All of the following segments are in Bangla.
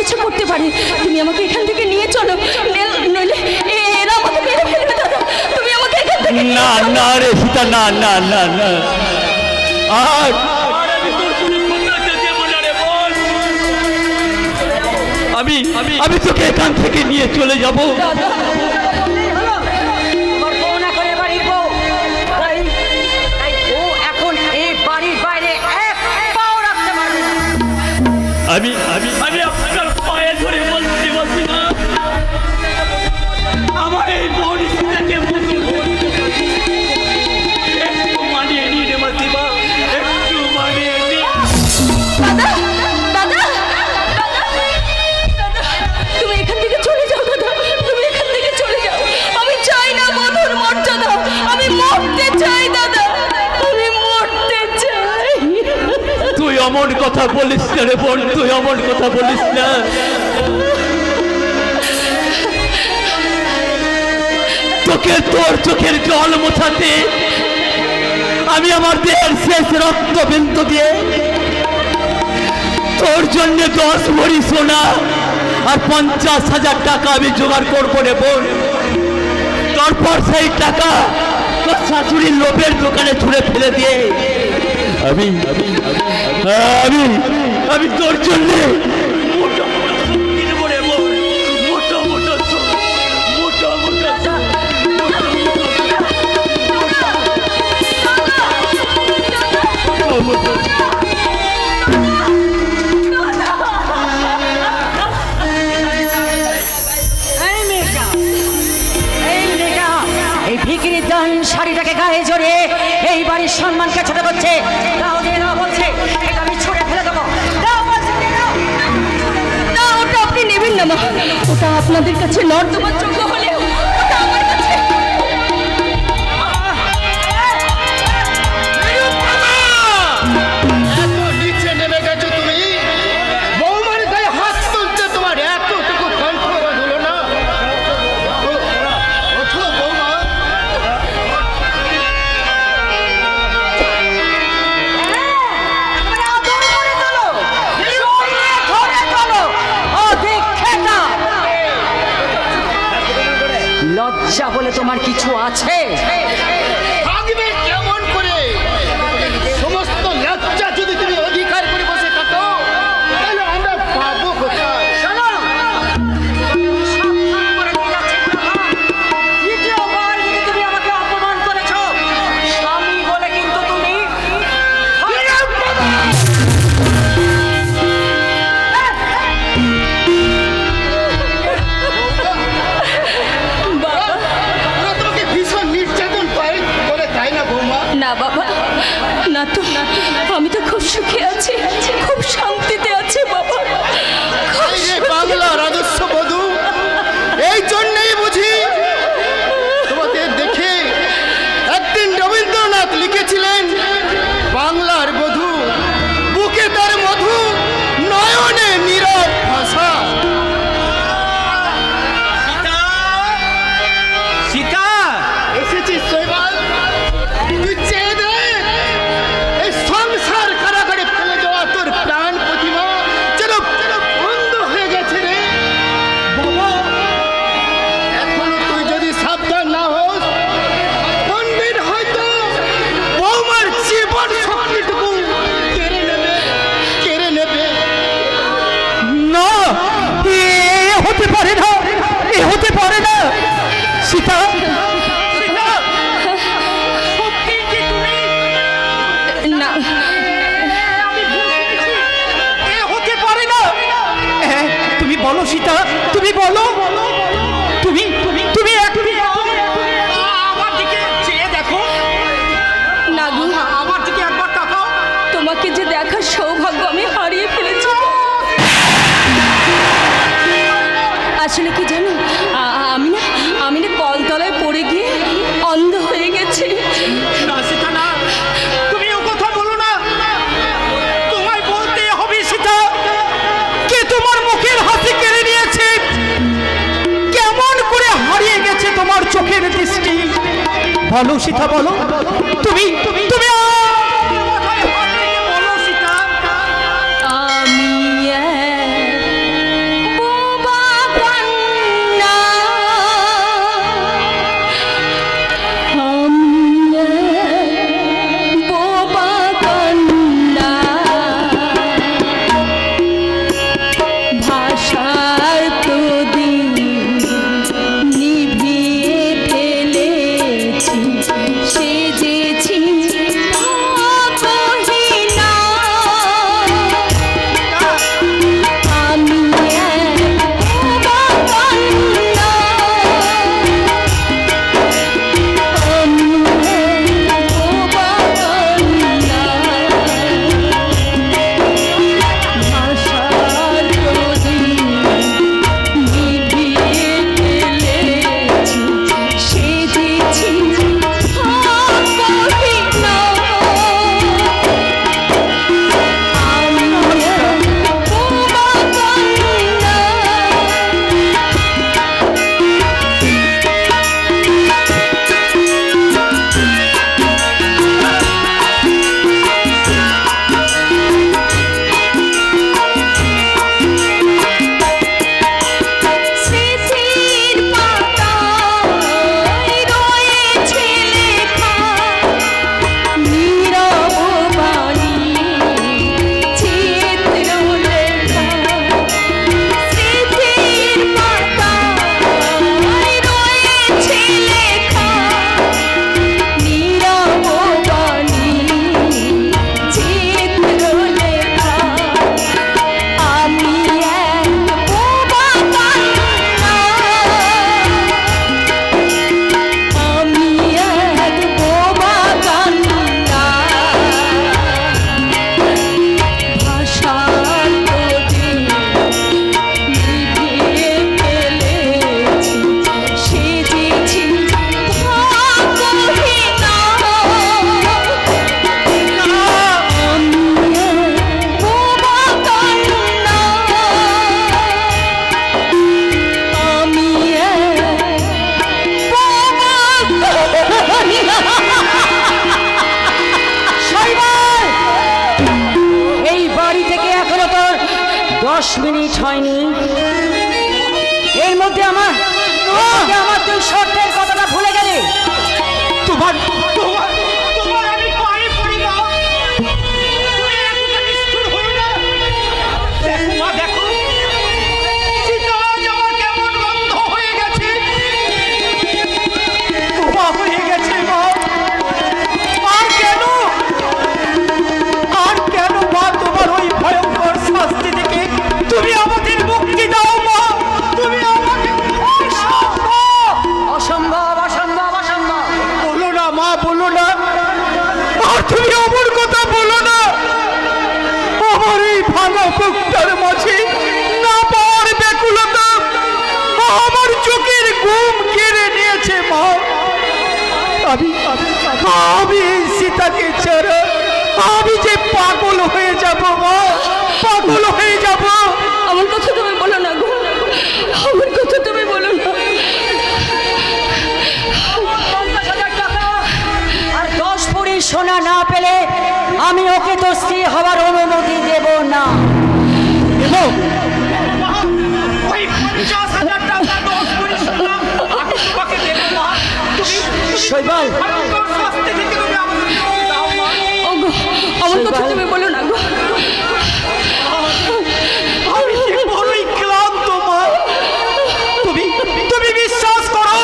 কিছু করতে পারে। তুমি আমাকে এখান থেকে নিয়ে চলো, নইলে এরা আমাকে মেরে ফেলবে দাদা। তুমি আমাকে এখান থেকে না না রে সীতা, না না না না। আর আমি তোকে এখান থেকে নিয়ে চলে যাবো। আমি আপনার পায়ে ধরে বলতে পারছি না, আমার এই বোন সীতাকে একটু মানিয়ে নিয়ে রে মাসিমা, একটু মানিয়ে নিয়ে। দাদা দাদা দাদা, তুমি এখান থেকে চলে যাও দাদা, তুমি এখান থেকে চলে যাও। আমি চাই না বধূর মর্যাদা, আমি মরতে চাই দাদা, আমি মরতে চাই। তুই অমন কথা বলিস না রে বোন, তুই অমন কথা বলিস না। তোকে তোর চোখের জল মোছাতে আমি আমার দেহের শেষ রক্তবিন্দু দিয়ে তোর জন্য 10 ভরি সোনা আর 50,000 টাকা আমি জোগাড় করবো রে বোন। তারপর সেই টাকা তোর শাশুড়ির লোভের দোকানে ছুঁড়ে ফেলে দিয়ে আমি আমি আমি তোর জন্য শাড়িটাকে গায়ে জড়িয়ে এই বাড়ির সম্মানকে ছোট করছে। বলছে আমি ছুঁড়ে ফেলে দেবো। না, ওটা আপনি নেবেন না মা, ওটা আপনাদের কাছে নর্দমার যোগ্য হলেও ওটা আমার কাছে। এত নিচে নেমে গেছো তুমি, বৌমার গায়ে হাত তুলতে তোমার এতটুকু কণ্ঠরোধ হলো না? ওঠো বৌমা। লজ্জা বলে তোমার কিছু আছে? থাকবে কেমন করে? সমস্ত লজ্জা যদি তুমি অধিকার করে বসে থাকো তাহলে আমরা পাবো কোথায়? দ্বিতীয়বার যদি তুমি আমাকে অপমান করেছো, স্বামী বলে কিন্তু তুমি তোমাকে ভীষণ নির্যাতন করে তাই না বৌমা? না বাবা, না তো, আমি তো খুব সুখে আছি, খুব শান্তিতে আছি বাবা। বাংলার আদর্শ বধূ, এই জন্যই বুঝি তোমাদের দেখে একদিন রবীন্দ্রনাথ লিখেছিলেন, বাংলার বধূ বুকে তার মধু, নয়নে নীরব ভাষা। সীতা এসেছিস শৈবাল, তুই চেয়ে দেখ, এই সংসার কারাগারে ফেলে যাওয়া তোর প্রাণ প্রতিমা যেন বন্ধ হয়ে গেছে রে বাবা। এখনো তুই যদি সাবধান না হোস, পণ্ডিত হয়তো বৌমার জীবন শক্তিটুকু কেড়ে নেবে। না, এ হতে পারে না, এ হতে পারে না। সীতা না, এ হতে পারে না। তুমি বলো সীতা, তুমি বলো, তুমি তুমি তুমি আমার দিকে চেয়ে দেখো। না গো, আমার দিকে একবার তাকাও। তোমাকে যে দেখার সৌভাগ্য আমি হারিয়ে ফেলেছি। আসলে কি জানো, আমি না কলতলায় পড়ে গিয়ে অন্ধ হয়ে গেছি। না সীতা, না, তুমি ও কথা বলো না। তোমায় বলতে হবে সীতা, কে তোমার মুখের হাসি কেড়ে নিয়েছে, কেমন করে হারিয়ে গেছে তোমার চোখের দৃষ্টি। বলো সীতা, বলো, তুমি তুমি তুমি বলো সীতা। আমি মিনিট হয়নি, এর মধ্যে আমার তুই শর্তের কথাটা ভুলে গেলে। তোমার তোমার তোমার আমি পায়ে পড়ি মা, তুমি এতটা নিষ্ঠুর হও না। দেখো মা, দেখো সীতা আজ আমার কেমন বন্ধ হয়ে গেছে, তোমা হয়ে গেছে মা। আর কেন মা তোমার ওই ভয়ঙ্কর শাস্তি থেকে তুমি আমাদের মুক্তি দাও মা, তুমি আমাকে অসম্ভব অসম্ভব অসম্ভব। বলো না মা, বলো না, আর তুমি অমর কথা বলো না। আমার এই ভাঙা বুকটার মাঝে না পাওয়ার ব্যাকুলতা আমার চোখের ঘুম কেড়ে নিয়েছে মা। আমি এই সীতাকে ছাড়া আমি যে পাগল হয়ে যাব মা, পাগল হয়ে যাব। আমার কথা তুমি বলো না গো, আমার কথা তুমি বলো না। আর 10 ভরি সোনা না পেলে আমি ওকে তো স্ত্রী হওয়ার অনুমতি দেব না। ওই 50,000 টাকা 10 ভরি সোনা আমি তোমাকে দেব মা। শৈবাল, শাস্তি থেকে তুমি আমাকে দাও মা। ওগো, আমার কথা তুমি বলো না গো। আমি যে বড়ই ক্লান্ত মা, তুমি বিশ্বাস করো,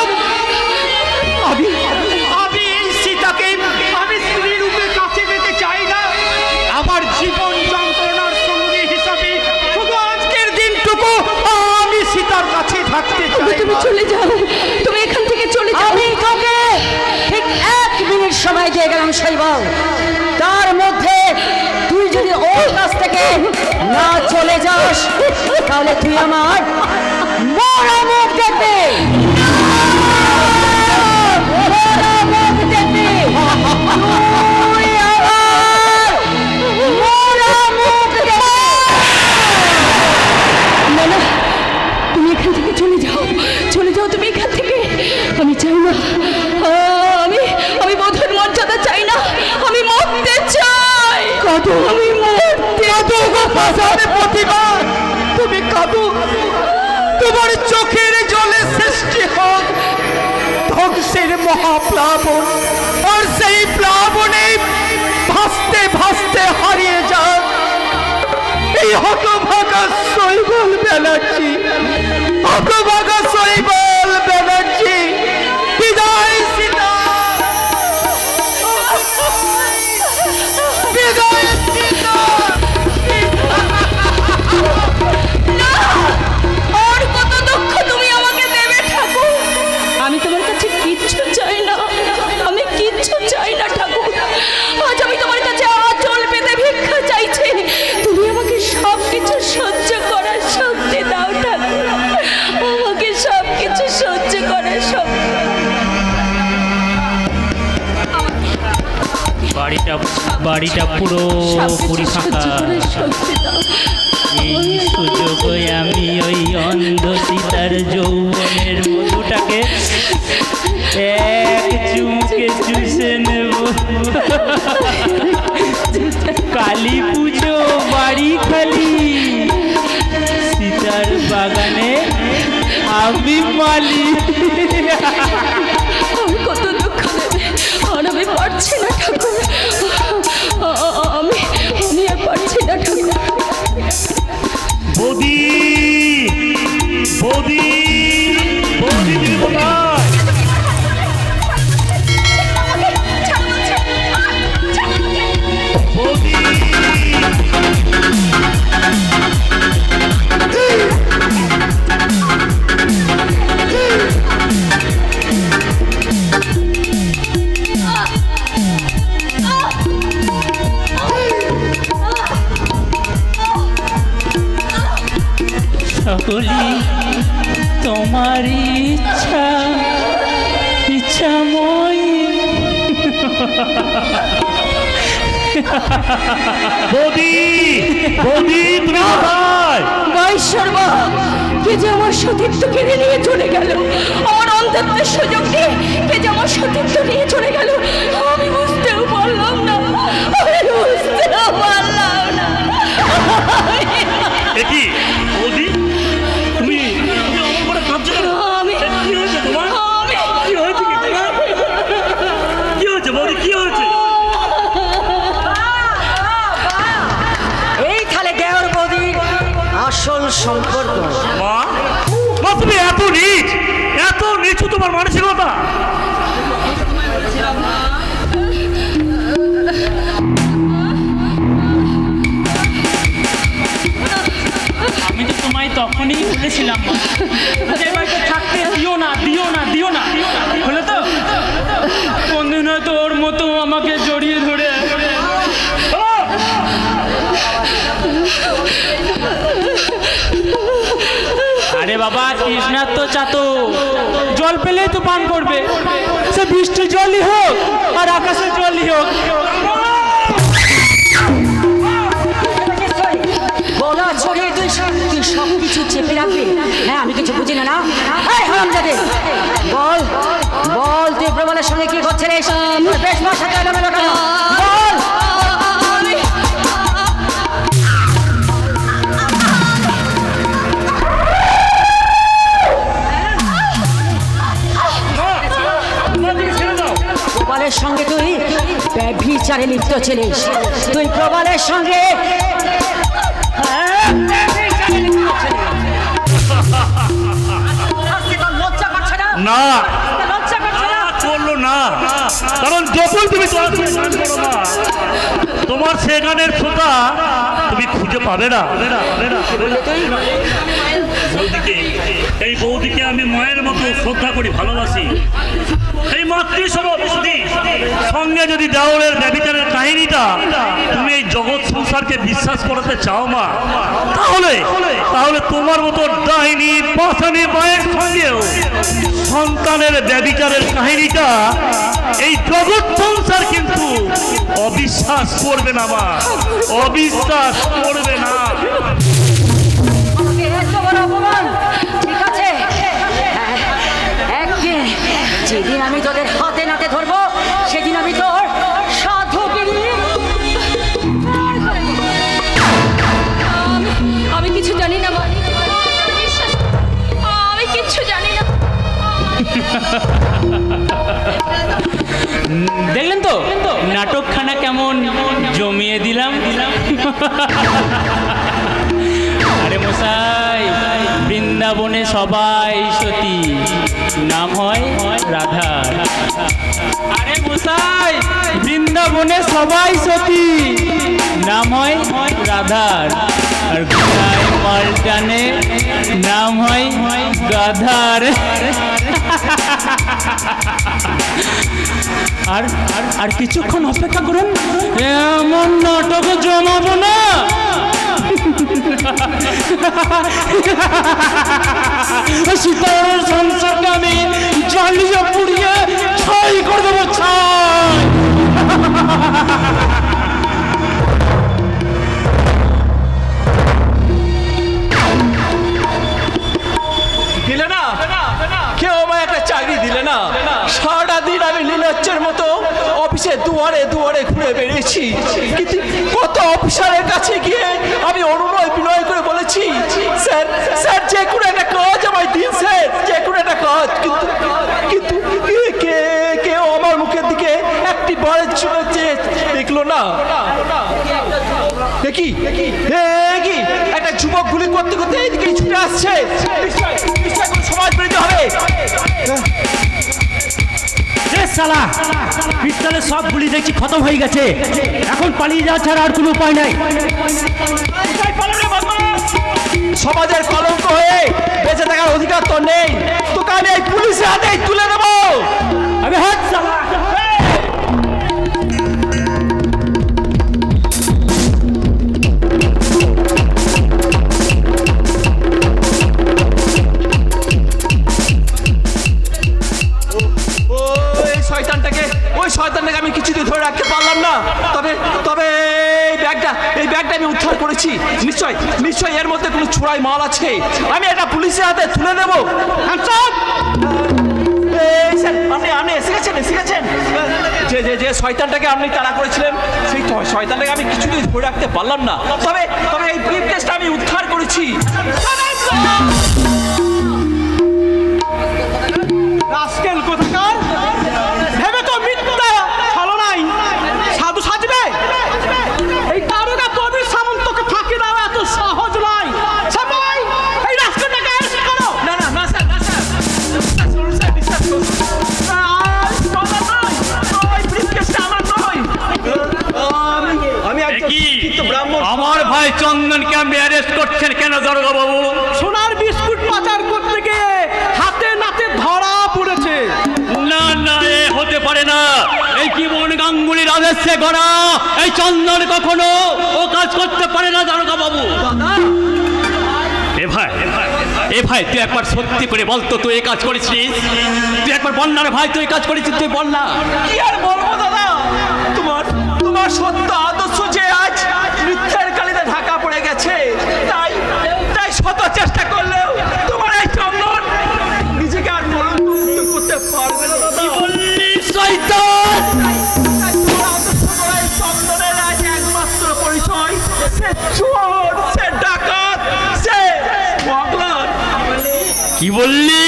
আমি এই সীতাকে আমি স্ত্রী রূপে কাছে পেতে চাই না। আমার জীবন যন্ত্রণার সঙ্গী হিসাবে শুধু আজকের দিনটুকু আমি সীতার কাছে থাকতে চাই। তুমি চলে যাও, তুমি এখান থেকে চলে যাও। আমি তোকে ঠিক 1 মিনিট সময় দিয়ে গেলাম শৈবাল, তার মধ্যে তুই যদি ওর কাছ থেকে না চলে যাস তাহলে তুই আমার মরা মুখ দেখবি, মরা মুখ দেখবি, তুই আমার মরা মুখ দেখবি। না না, তুমি এখান থেকে চলে যাও, চলে যাও তুমি এখান থেকে। আমি চাই না, আমি বধূর মর্যাদা চাই না, আমি মরতে চাই। আমি মরতে প্রতিভা তুমি কাঁদো, তোমার চোখের জলে সৃষ্টি হোক ধ্বংসের মহাপ্লাবন, আর সেই প্লাবনে ভাসতে ভাসতে হারিয়ে যাক এই হতভাগা শৈবাল ব্যানার্জি, হতভাগা শৈবাল ব্যানার্জি। বিদায় সীতা, বিদায় সীতা। আর কত দুঃখ তুমি আমাকে দেবে ঠাকুর? আমি তোমার কাছে কিচ্ছু চাই না, আমি কিচ্ছু চাই না ঠাকুর। আজ আমি তোমার কাছে আঁচল পেতে ভিক্ষা চাইছি, তুমি আমাকে সব কিছু সহ্য করার শক্তি দাও ঠাকুর, আমাকে সব কিছু সহ্য করার শক্তি। বাড়িটা পুরোপুরি ফাঁকা। এই সুযোগে আমি ওই অন্ধ সীতার যৌবনের মধুটাকে এক চুমুকে চুষে নেব। কালী পুজো বাড়ি খালি, সীতার বাগানে আমি মালি। আমি কত দুঃখ দেবে, আর আমি পারছি না ঠাকুর, আমি আর পারছি না ঠাকুর। বৌদি বৌদি বৌদি তুমি কোথায়? বৌদি সকলি তোমার ইচ্ছাময়। বৌদি বৌদি তুমি কোথায়? বৈশ্বর্বা কে যে আমার সতীত্ব কেড়ে নিয়ে চলে গেল, আমার অন্ধত্বের সুযোগ দিয়ে কে যে আমার সতীত্ব নিয়ে চলে গেল, আমি বুঝতেও পারলাম না, আমি বুঝতেও পারলাম না। এ কি আসল সম্পর্ক। মা, মা তুমি এত নিচু তোমার মানসিকতা। আমি তো তোমায় তখনই বলেছিলাম যে বাড়িতে থাকতে দিও না দিও না দিও না, হলো তো কোনদিন হয়তো ওর মতো আমাকে জড়িয়ে ধরে আরে বাবা কৃষ্ণার তো চাতো জল পেলেই তো পান করবে, সে বৃষ্টির জলই হোক আর আকাশের জলই হোক। বলা ছড়িয়ে তুই সব কিছু চেপে রাখবি? হ্যাঁ, আমি কিছু বুঝি না। না বল বল, তুই প্রবলের সঙ্গে কি করছিস? বেশ ভাষা কেন বল। প্রবলের সঙ্গে তুই ব্যভিচারে লিপ্ত ছিলিস। তুই প্রবলের সঙ্গে না করলো না, কারণ যখন তুমি তোমার সেখানের সুতা তুমি খুঁজে পাবে না। এই বৌদিকে আমি মায়ের মতো শ্রদ্ধা করি, ভালোবাসি। এই মাতৃসভা বৌদি সঙ্গে যদি দেওয়ালের ব্যভিচারের কাহিনীটা তুমি এই জগৎ সংসারকে বিশ্বাস করাতে চাও মা, তাহলে তোমার মতো ডাইনি পাশানি মায়ের সঙ্গেও সন্তানের ব্যভিচারের কাহিনীটা এই জগৎ সংসার কিন্তু অবিশ্বাস করবে না মা, অবিশ্বাস করবে না। ঠিক আছে, একদিন যেদিন আমি তোদের হাতে নাতে ধরবো সেদিন আমি তোর সাধুগিরি। আমি কিছু জানি না, আমি কিচ্ছু জানি না। দেখলেন তো নাটকখানা কেমন জমিয়ে দিলাম। আরে মশাই, বৃন্দাবনে সবাই সতী, নাম হয় রাধা। আরে মশাই, বৃন্দাবনে সবাই সতী, নাম হয় রাধার। আর গোটায় মালটানে নাম হয় গাধার। আর আর কিছুক্ষণ অপেক্ষা করুন, এমন নাটক জমাবো না। সীতার সংসারটা আমি জ্বালিয়ে পুড়িয়ে ছাই করে দেবো, ছাই। দিলে না কেউ আমায় একটা চাকরি দিলে না। সারাটা দিন আমি নীলাচ্ছের মতো অফিসে দুয়ারে দুয়ারে ঘুরে বেরিয়েছি, কিন্তু কত অফিসারের কাছে গিয়ে আমি অনুনয় বিনয় করে বলেছি, স্যার স্যার যে কোনো একটা কাজ আমায় দিন, স্যার যে কোনো একটা কাজ। কিন্তু কেউ আমার মুখের দিকে একটি বারের জন্য দেখলো না। কি একটা যুবক গুলি করতে করতে এইদিকে ছুটে আসছে, সমাজ বেরোতে হবে। শালা পিস্তলে সব গুলি দেখছি খতম হয়ে গেছে, এখন পালিয়ে যাওয়া ছাড়া আর কোনো উপায় নাই। সমাজের কলঙ্ক হয়ে বেঁচে থাকার অধিকার তো নেই, তোকে আমি এই পুলিশের হাতে তুলে দেবো। আমি হাত শয়তানটাকে আমি কিছুতেই ধরে রাখতে পারলাম না। তবে এই ব্যাগটা আমি উদ্ধার করেছি। নিশ্চয় এর মধ্যে কোনো চোরাই মাল আছে, আমি এটা পুলিশের হাতে তুলে দেব। আপনি এসে গেছেন। যে শয়তানটাকে আপনি তাড়া করেছিলেন, সেই শয়তানটাকে আমি কিছুতেই ধরে রাখতে পারলাম না। তবে এই ব্রিফকেসটা আমি উদ্ধার করেছি। রাস্কেল কোথাকার, ভেবে তো মিথ্যা ছলনাই সাধু সাজবে। এই দারোগা কবির সামন্তকে ফাঁকি দেওয়া এত সহজ নয়। ভাই চন্দনকে আপনি অ্যারেস্ট করছেন কেন দারোগা বাবু? সোনার বিস্কুট পাচার করতে গিয়ে হাতে নাতে ধরা পড়েছে। না না, এ হতে পারে না। এই জীবন গাঙ্গুলির আদেশে গড়া এই চন্দন কখনো ও কাজ করতে পারে না দারোগা বাবু। এ ভাই তুই একবার সত্যি করে বল তো, তুই এই কাজ করেছিস? তুই একবার বল না রে ভাই, তুই এই কাজ করেছিস, তুই বল না। কি আর বলবো দাদা, তোমার সত্য আদর্শ যে আজ মিথ্যার কালিতে ঢাকা পড়ে গেছে, তাই শত চেষ্টা করলেও তোমার এই চন্দন নিজেকে আর কলঙ্ক মুক্ত করতে পারবে না দাদা। শয়তান! চন্দনের আজ একমাত্র পরিচয় সে চোর, সে ডাকাত, সে পাগলার। কি বললি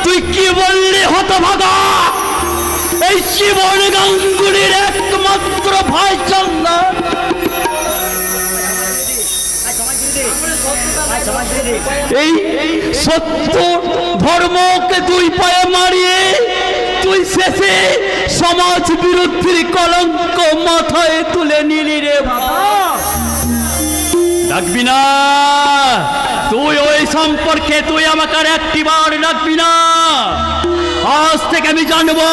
তুই? কি বললি হতভাগা? এই জীবন গাঙ্গুলির একমাত্র ভাই চন্দন এই সত্য ধর্মকে দুই পায়ে মারিয়ে তুই শেষে সমাজ বিরোধীর কলঙ্ক মাথায় তুলে নিলি রে বাবা। ডাকবি না তুই ওই সম্পর্কে, তুই আমাকে আর একটিবার ডাকবি না। আজ থেকে আমি জানবো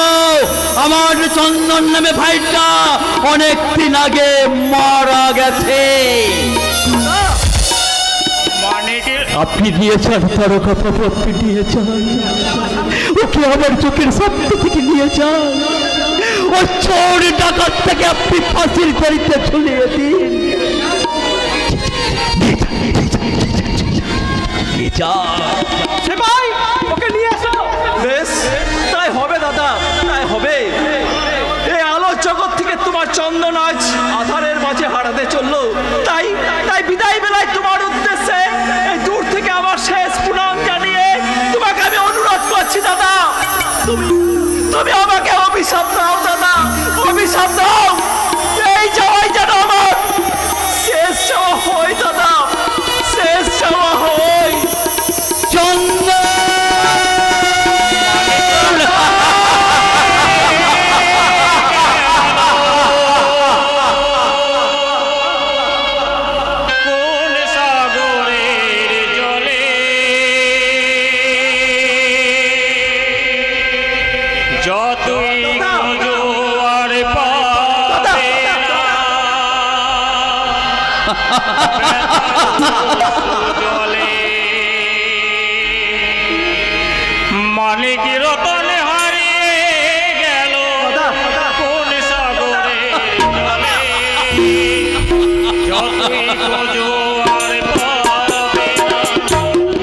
আমার চন্দন নামে ভাইটা অনেক দিন আগে মারা গেছে। আপনি দিয়েছেন তারকা বাবু, আপনি দিয়েছেন ওকে আমার চোখের সামনে থেকে নিয়েছেন। ও চোর ডাকাত থেকে আপনি ফাঁসির দড়িতে ঝুলিয়ে দিন। সেপাই ওকে নিয়ে এসো। বেশ, তাই হবে দাদা, তাই হবে। এই আলো জগৎ থেকে তোমার চন্দন আজ আধারের মাঝে হারাতে চললো, তাই বিদায় বেলায় তোমার উদ্দেশ্যে এই দূর থেকে আমার শেষ প্রণাম জানিয়ে তোমাকে আমি অনুরোধ করছি দাদা, তুমি আমাকে অভিশাপ দাও দাদা, অভিশাপ দাও। এই যাওয়াই যেন আমার শেষ যাওয়া হয় দাদা, শেষ যাওয়া হয়। চন্দন মালিক রতন হারিয়ে গেল কোন সাগরে জলে, যতই খোঁজো আর পাবে না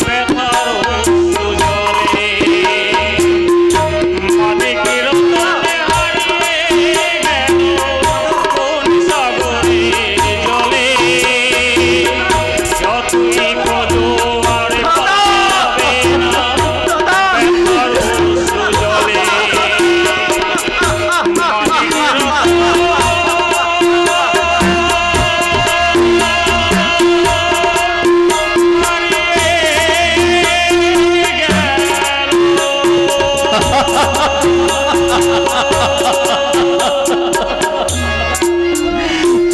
ব্যথার অশ্রু জলে। মালিক রতন হারিয়ে গেল কোন সাগরে জলে, যতই খোঁজো আর পাবে না ব্যথার অশ্রু জলে।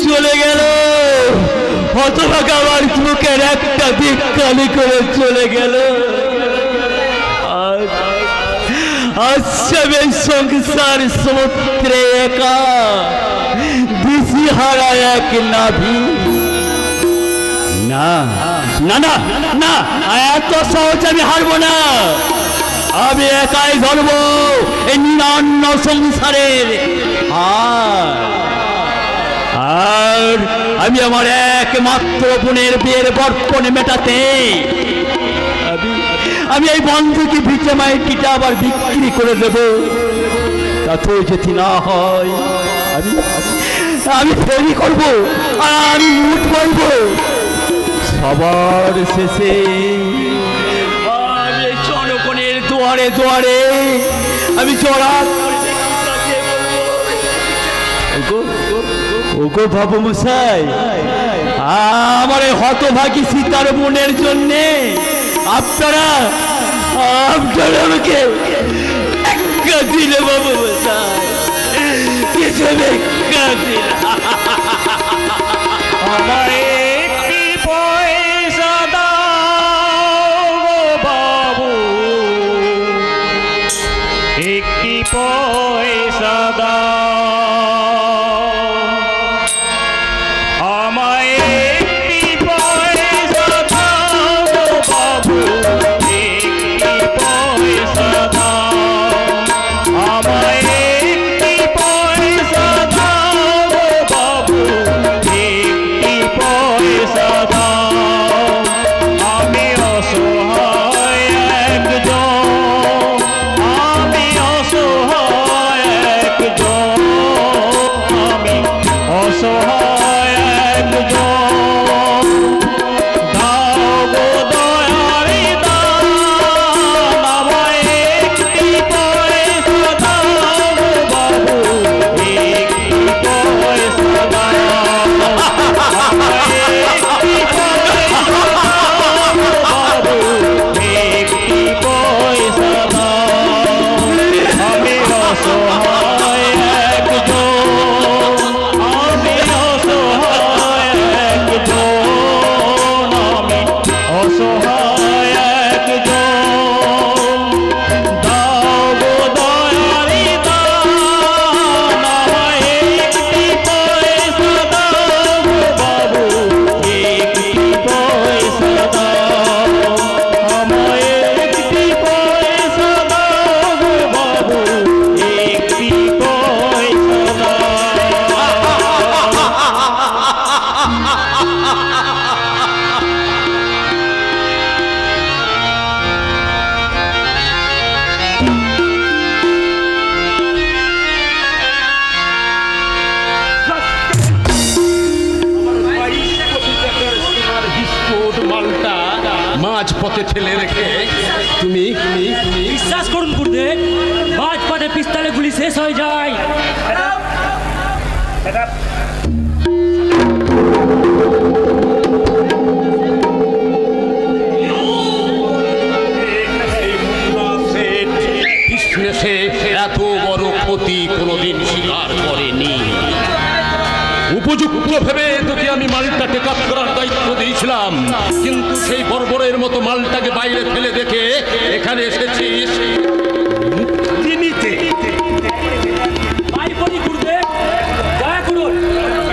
চলে গেল হতভাগা, আমার চোখের একটা দিক কালি করে চলে গেল। আচ্ছা সংসার সমুদ্রে একা দিশি হারা এক নাভি। না না না না, এত সহজ আমি হারবো না। আমি একাই ধরবো এই নিরান্ন সংসারের আর আমি আমার একমাত্র বোনের বিয়ের বর্পণ মেটাতে আমি এই বন্ধুকে ভিটে মাইটিটা আবার বিক্রি করে দেব। তাতেও যদি না হয় আমি ফেরি করবো আর আমি লুট করবো। সবার শেষে আমি জনগণের দুয়ারে দুয়ারে আমি জড়া ওগো বাবু মশাই, আমার এই হতভাগী সীতার বোনের জন্যে আপনারা আমাকে একটা দিলে বাবু মশাই, কিছু একটা দিলে। আমায় একটি পয়সা দাও গো বাবু, একটি পয়সা দাও, আমায় একটি পয়সা দাও গো বাবু, একটি পয়সা দাও, আমায় একটি পয়সা দাও গো বাবু, একটি পয়সা দাও, আমি অসহায় একজন, আমি অসহায় একজন, আমি অসহায় একজন, দাও গো দয়ারি দান, আমায় একটি পয়সা দাও গো বাবু, একটি পয়সা দাও, আমায় একটি পয়সা দাও গো বাবু, একটি পয়সা দাও, আমি অসহায় একজন, আমি অসহায় একজন, আমি অসহায় একজন, দাও গো দয়ারি দান, আমায় একটি পয়সা দাও গো বাবু, একটি পয়সা দাও, আমায় একটি পয়সা দাও গো বাবু, একটি পয়সা বিস্কুট মালটা মাঝ পথে ফেলে রেখে তুমি বিশ্বাস করুন গুরুদেব, মাঝপথে পিস্তলে গুলি শেষ হয়ে যায়। বিষ্ণেশে এত বড় ক্ষতি কোনোদিন স্বীকার করেনি। উপযুক্ত ভেবে তোকে আমি মালটা টেক আপ করার দায়িত্ব দিয়েছিলাম, কিন্তু সেই বর্বরের মতো মালটাকে বাইরে ফেলে দেখে এখানে এসেছিস মুক্তি নিতে। ভাই বলি গুরুদেব, দয়া করুন,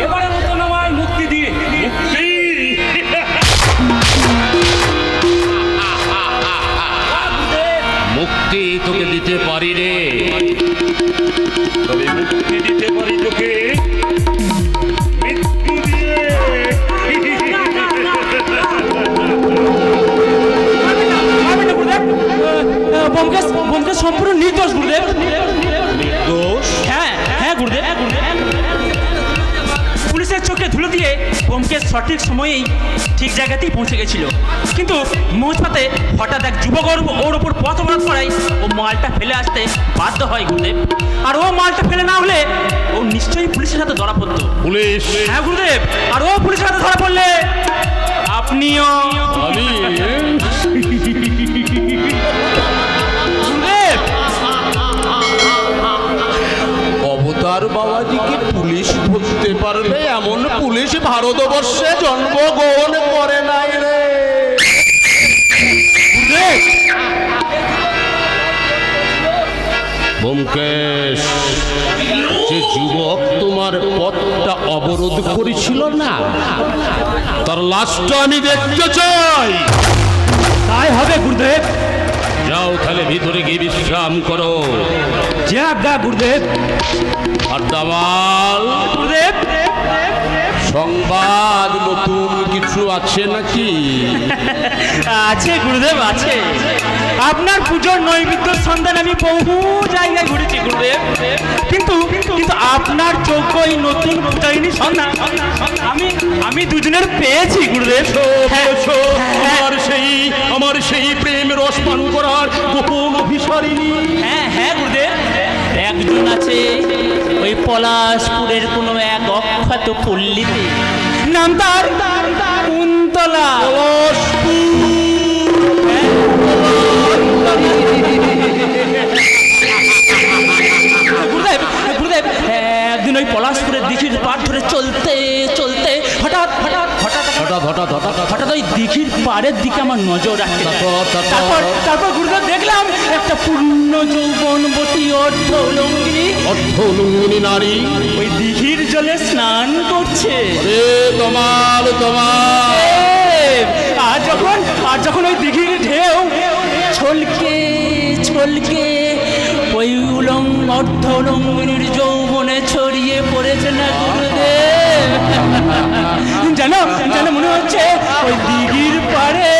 এবারের মতো আমায় মুক্তি দিন। মুক্তি তোকে দিতে পারি রে, তবে মুক্তি দিতে পারি তোকে মৃত্যু দিয়ে। ব্যোমকেশ সম্পূর্ণ নির্দোষ গুরুদেব। দোষ হ্যাঁ হ্যাঁ গুরুদেব, পুলিশের চোখে ধুলো দিয়ে ব্যোমকেশ সঠিক সময়েই ঠিক জায়গাতেই পৌঁছে গেছিল, কিন্তু মৌজপাতে হঠাৎ এক যুবক ওর ওপর পথ অবরোধ করায় ও মালটা ফেলে আসতে বাধ্য হয় গুরুদেব। আর ও মালটা ফেলে না হলে ও নিশ্চয়ই পুলিশের সাথে ধরা পড়তো। পুলিশ? হ্যাঁ গুরুদেব, আর ও পুলিশের সাথে ধরা পড়লে আপনিও আমি গুরুদেব। অবতার বাবাজিকে পুলিশ ধরতে পারবে এমন পুলিশ ভারতবর্ষে জন্মগ্রহণ করে নাই রে। ব্যোমকেশ, যে যুবক তোমার পথটা অবরোধ করেছিল না, তার লাশটা আমি দেখতে চাই। তাই হবে গুরুদেব। যাও তাহলে ভিতরে গিয়ে বিশ্রাম করো। যে আজ্ঞা গুরুদেব। আর দামাল গুরুদেব, সংবাদ নতুন কিছু আছে নাকি? আছে গুরুদেব, আছে। আপনার পুজোর নৈবেদ্যর সন্ধান আমি বহু জায়গায় ঘুরেছি গুরুদেব, কিন্তু আপনার যোগ্য এই নতুন পূজারিনী সন্ধান আমি দুজনের পেয়েছি গুরুদেব। আমার সেই প্রেম রস পান করার গোপন অভিসারিণী। হ্যাঁ হ্যাঁ গুরুদেব, একজন আছে ওই পলাশপুরের কোনো এক অখ্যাত পল্লীতে, নাম তার কুন্তলা। গুরুদেব, একদিন ওই পলাশপুরের দিঘির পাড় ধরে চলতে চলতে হঠাৎ দিঘির পাড়ের দিকে আমার নজর রাখতে দেয়। তারপর তারপর গুরুদেব দেখলাম একটা পূর্ণ যৌবনবতী অর্ধলুঙ্গিনী নারী ওই দিঘির জলে স্নান করছে। আর যখন ওই দিঘির ঢেউ ছলকে ছলকে ওই অর্ধলুঙ্গিনীর যৌবনে ছড়িয়ে পড়েছে না গুরুদেব, যেন মনে হচ্ছে ওই দিঘির পাড়ে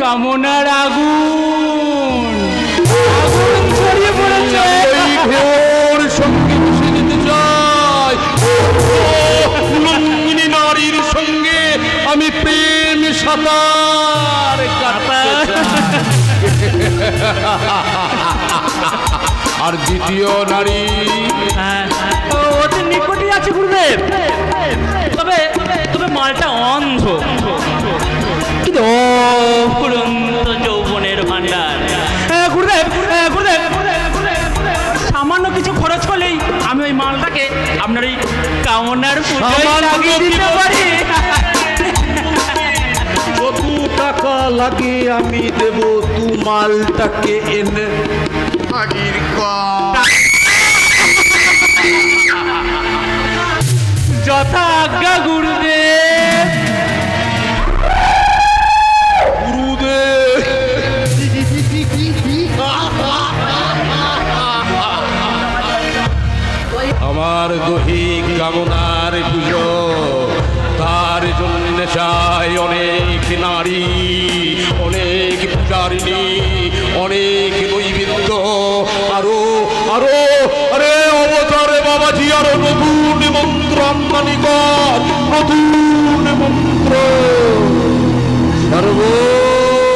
কামনার আগুন ছড়িয়ে পড়েছে। সঙ্গে মিশে যেতে চাই, লুঙ্গিনী নারীর সঙ্গে আমি প্রেম সাঁতার কাটতে আর দ্বিতীয় নারী ওদের নিকটই আছে গুরুদেব, তবে মালটা অন্ধ, কিন্তু অফুরন্ত যৌবনের ভান্ডার। গুরুদেব সামান্য কিছু খরচ করলেই আমি ওই মালটাকে আপনার ওই কামনার পুজোয় লাগিয়ে দিতে পারি। কত টাকা লাগে আমি দেব, তু মালটাকে এনে আগির যথা আজ্ঞা গুরুদেব। আমার দৈহিক কামনার পুজো, তার জন্য চাই অনেক নারী, অনেক পূজারিণী, অনেক নৈবেদ্য, আরো আরো আরে অবতারে বাবাজি আরো নতুন মন্ত্র আমদানি কর, নতুন মন্ত্র। সর্বধর্ম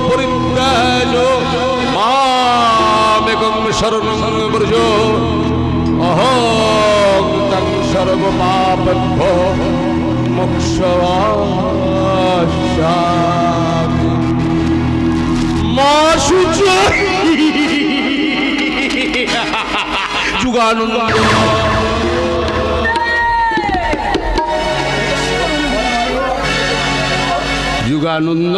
পরিত্যাজ মামেকং শরণং ব্রজ, অহং তং সর্বপাপভ্যো মোক্ষয়াস্যামি। মা সূর্য যুগানন্দ যুগানন্দ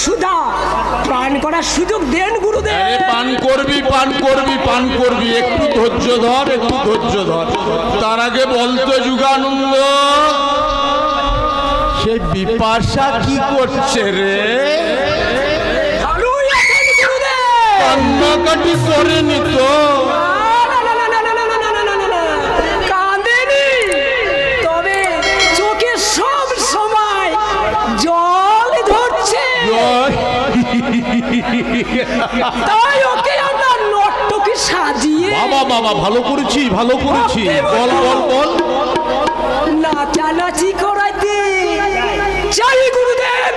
সুধা পান করার সুযোগ দেন গুরুদেব। পান করবি, একটু ধৈর্য ধর, তার আগে বলতো যুগানন্দ সে বিপাশা কি করছে রে? কান্নাকাটি করেনি তো? কাঁদেনি, তবে চোখে সব সময় জল ধরছে। তাই ওকে আমরা নটটকে সাজিয়ে বাবা ভালো করেছি। বল নাচানাচি করাইতে চাই গুরুদেব।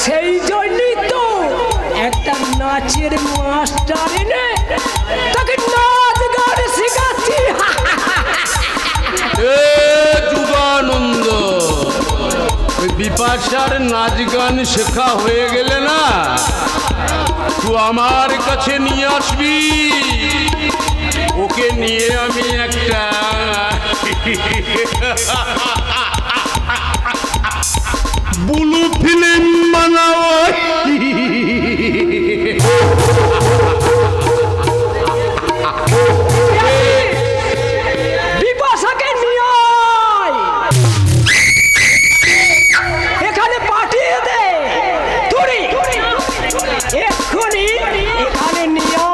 সেই জন্যই তো একটা নাচের মাস্টার এনে তাকে নাচ গান শেখাচ্ছি। যুগানন্দ, ওই বিপাশার নাচ গান শেখা হয়ে গেলে না, তুই আমার কাছে নিয়ে আসবি, ওকে নিয়ে আমি একটা বুলু ফিল্ম বানাবো। বিপাশাকে নিয়ে এখানে পাঠিয়ে দে, তুই এক্ষুনি এখানে নিয়ে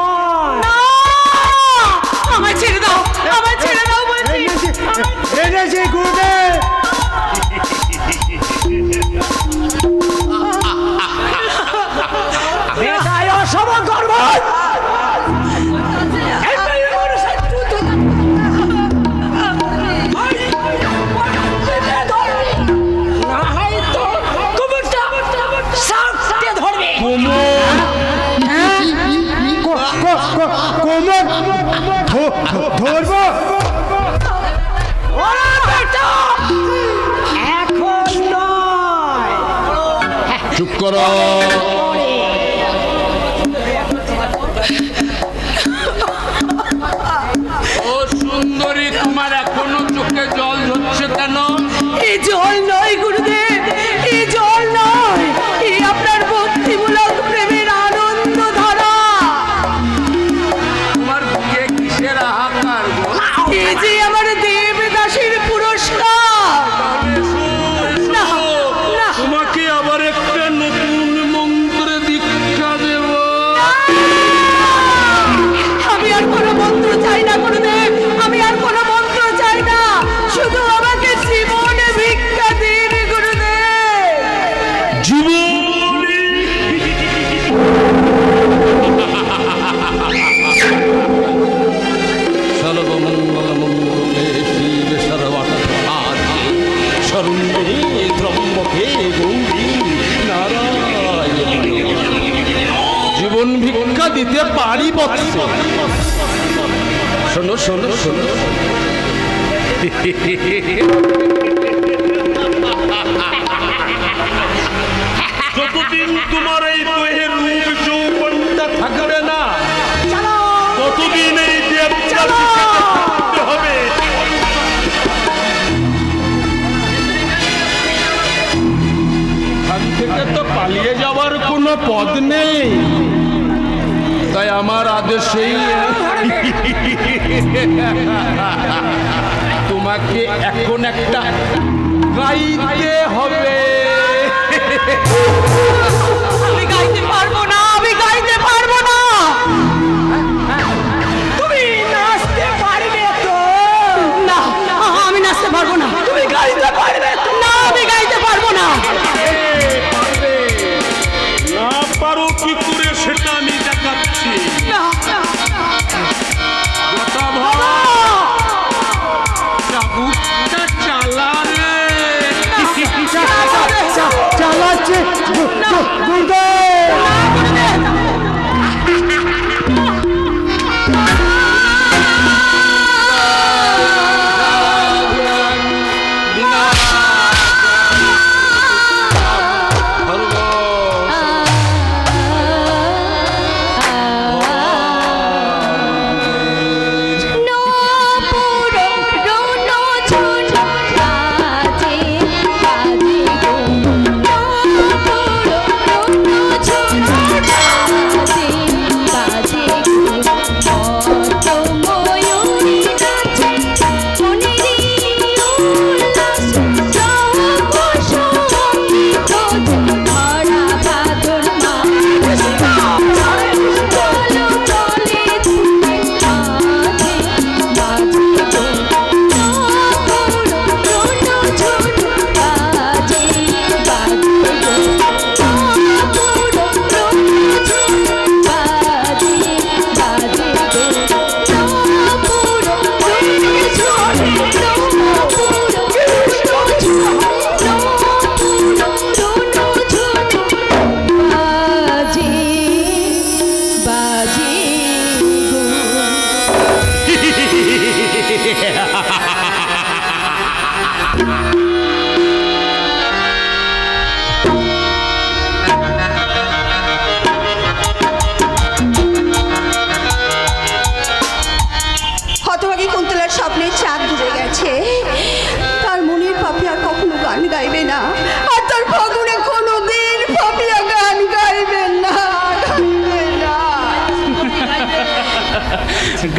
আমায় ছেড়ে দাও বলছি। গুরুদেব অসমান করব। ধরব এখন নয়। চুপ করো। দিতে পারি বৎস। শোনো শোনো শোনো, যতদিন তোমার এই দেহের রূপ যৌবনটা থাকবে না, ততদিন এই দেবতা থাকতে হবে। এখান থেকে তো পালিয়ে যাওয়ার কোনো পথ নেই, তাই আমার আদেশেই তোমাকে এখন একটা গাইতে হবে। আমি গাইতে পারবো না, আমি গাইতে পারবো না। তুমি নাচতে পারবে তো? না, আমি নাচতে পারবো না। তুমি গাইতে পারবে তো? না, আমি গাইতে পারবো না। না পারো কি করে সেটা আমি দেখাচ্ছি। চালাচ্ছে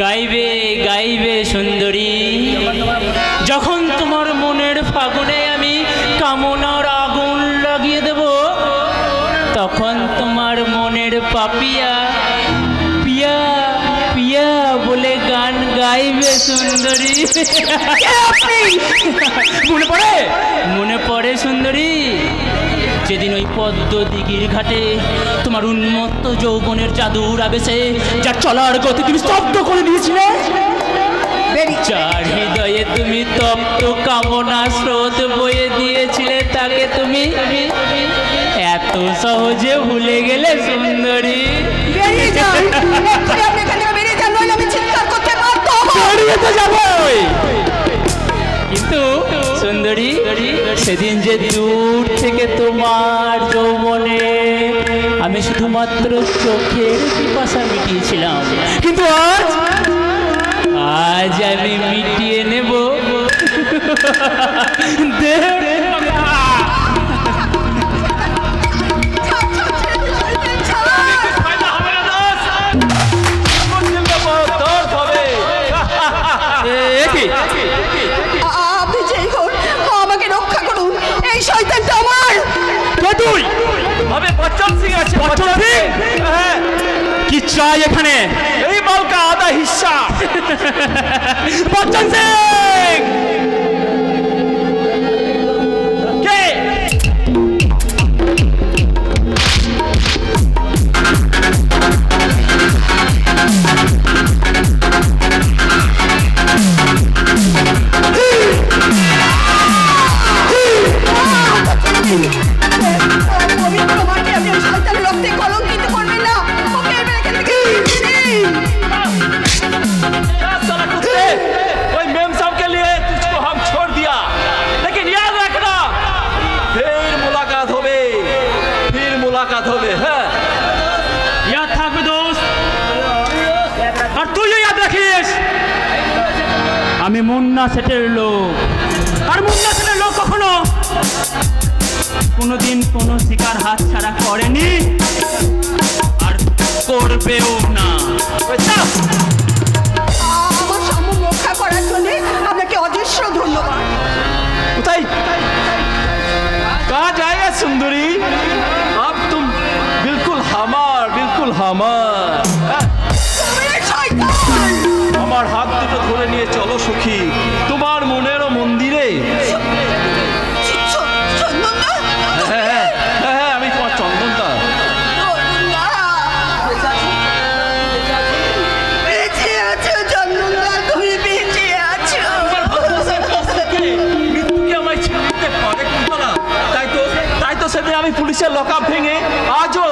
গাইবে গাইবে সুন্দরী, যখন তোমার মনের ফাগুনে আমি কামনার আগুন লাগিয়ে দেব, তখন তোমার মনের পাপিয়া পিয়া পিয়া বলে গান গাইবে সুন্দরী। মনে পড়ে? মনে পড়ে সুন্দরী, যেদিন ওই পদ্ম দিঘির ঘাটে তোমার উন্মত্ত যৌবনের জাদুর আবেশে যার চলার গতি তুমি স্তব্ধ করে দিয়েছিলে, যার হৃদয়ে তুমি তপ্ত কামনা স্রোত বয়ে দিয়েছিলে, তাকে তুমি এত সহজে ভুলে গেলে সুন্দরী। কিন্তু সুন্দরী, সেদিন যে দূর থেকে তোমার যৌবনে আমি শুধুমাত্র চোখের পিপাসা মিটিয়েছিলাম, কিন্তু আজ আমি মিটিয়ে নেব আমাকে রক্ষা করুন, এই শয়তানটা আমার। তুই বচ্চন সিং আছে? বচ্চন সিং? কি চাই এখানে? এই মালকা আধা হিস্সা। বচ্চন সিং কে? আমি মুন্না সেটের লোক, আর মুন্না সেটের লোক কখনো কোনোদিন কোনো শিকার হাত ছাড়া করেনি আর করবেও না। আমার সম্মুখ রক্ষা করার জন্য আপনাকে অজস্র ধন্যবাদ। কোথায় कहाँ जाएगा सुंदरी? अब तुम बिल्कुल हमार আমার হাত দুটো ধরে নিয়ে চলো সখী তোমার মনের মন্দিরে। হ্যাঁ আমি তোমার চন্দনদা। সেদিন আমি পুলিশের লকআপ ভেঙে আজও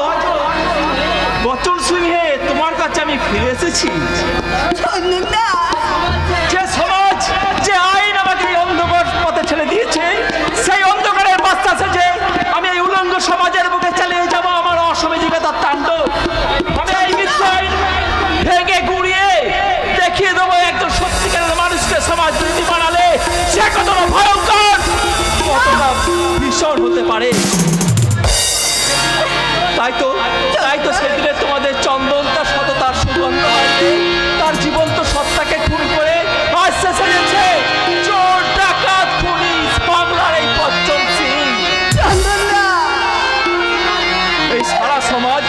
বচন সিংহে তোমার কাছে আমি ফিরে এসেছি। যে সমাজ যে আইন আমাকে এই অন্ধকার পথে ছেড়ে দিয়েছে, সেই অন্ধকারের বাস্তা সেজে আমি এই উলঙ্গ সমাজের বুকে চালিয়ে যাব আমার অসামাজিকতার তাণ্ডব। আমি এই মিথ্যা আইন ভেঙে গুড়িয়ে দেখিয়ে দেবো একজন সত্যিকারের মানুষকে সমাজ নীতি বানালে সে কতটা ভয়ঙ্কর, কতটা ভীষণ হতে পারে। তাই তো সেদিনে তোমাদের চন্দন তার সততার সুগন্ধ পাইলে তার জীবন্ত সত্তাকে খুন করে আজ শেষে গেছে চোর ডাকাত পুলিশ বাংলার এই বচ্চন সিং। এই সারা সমাজ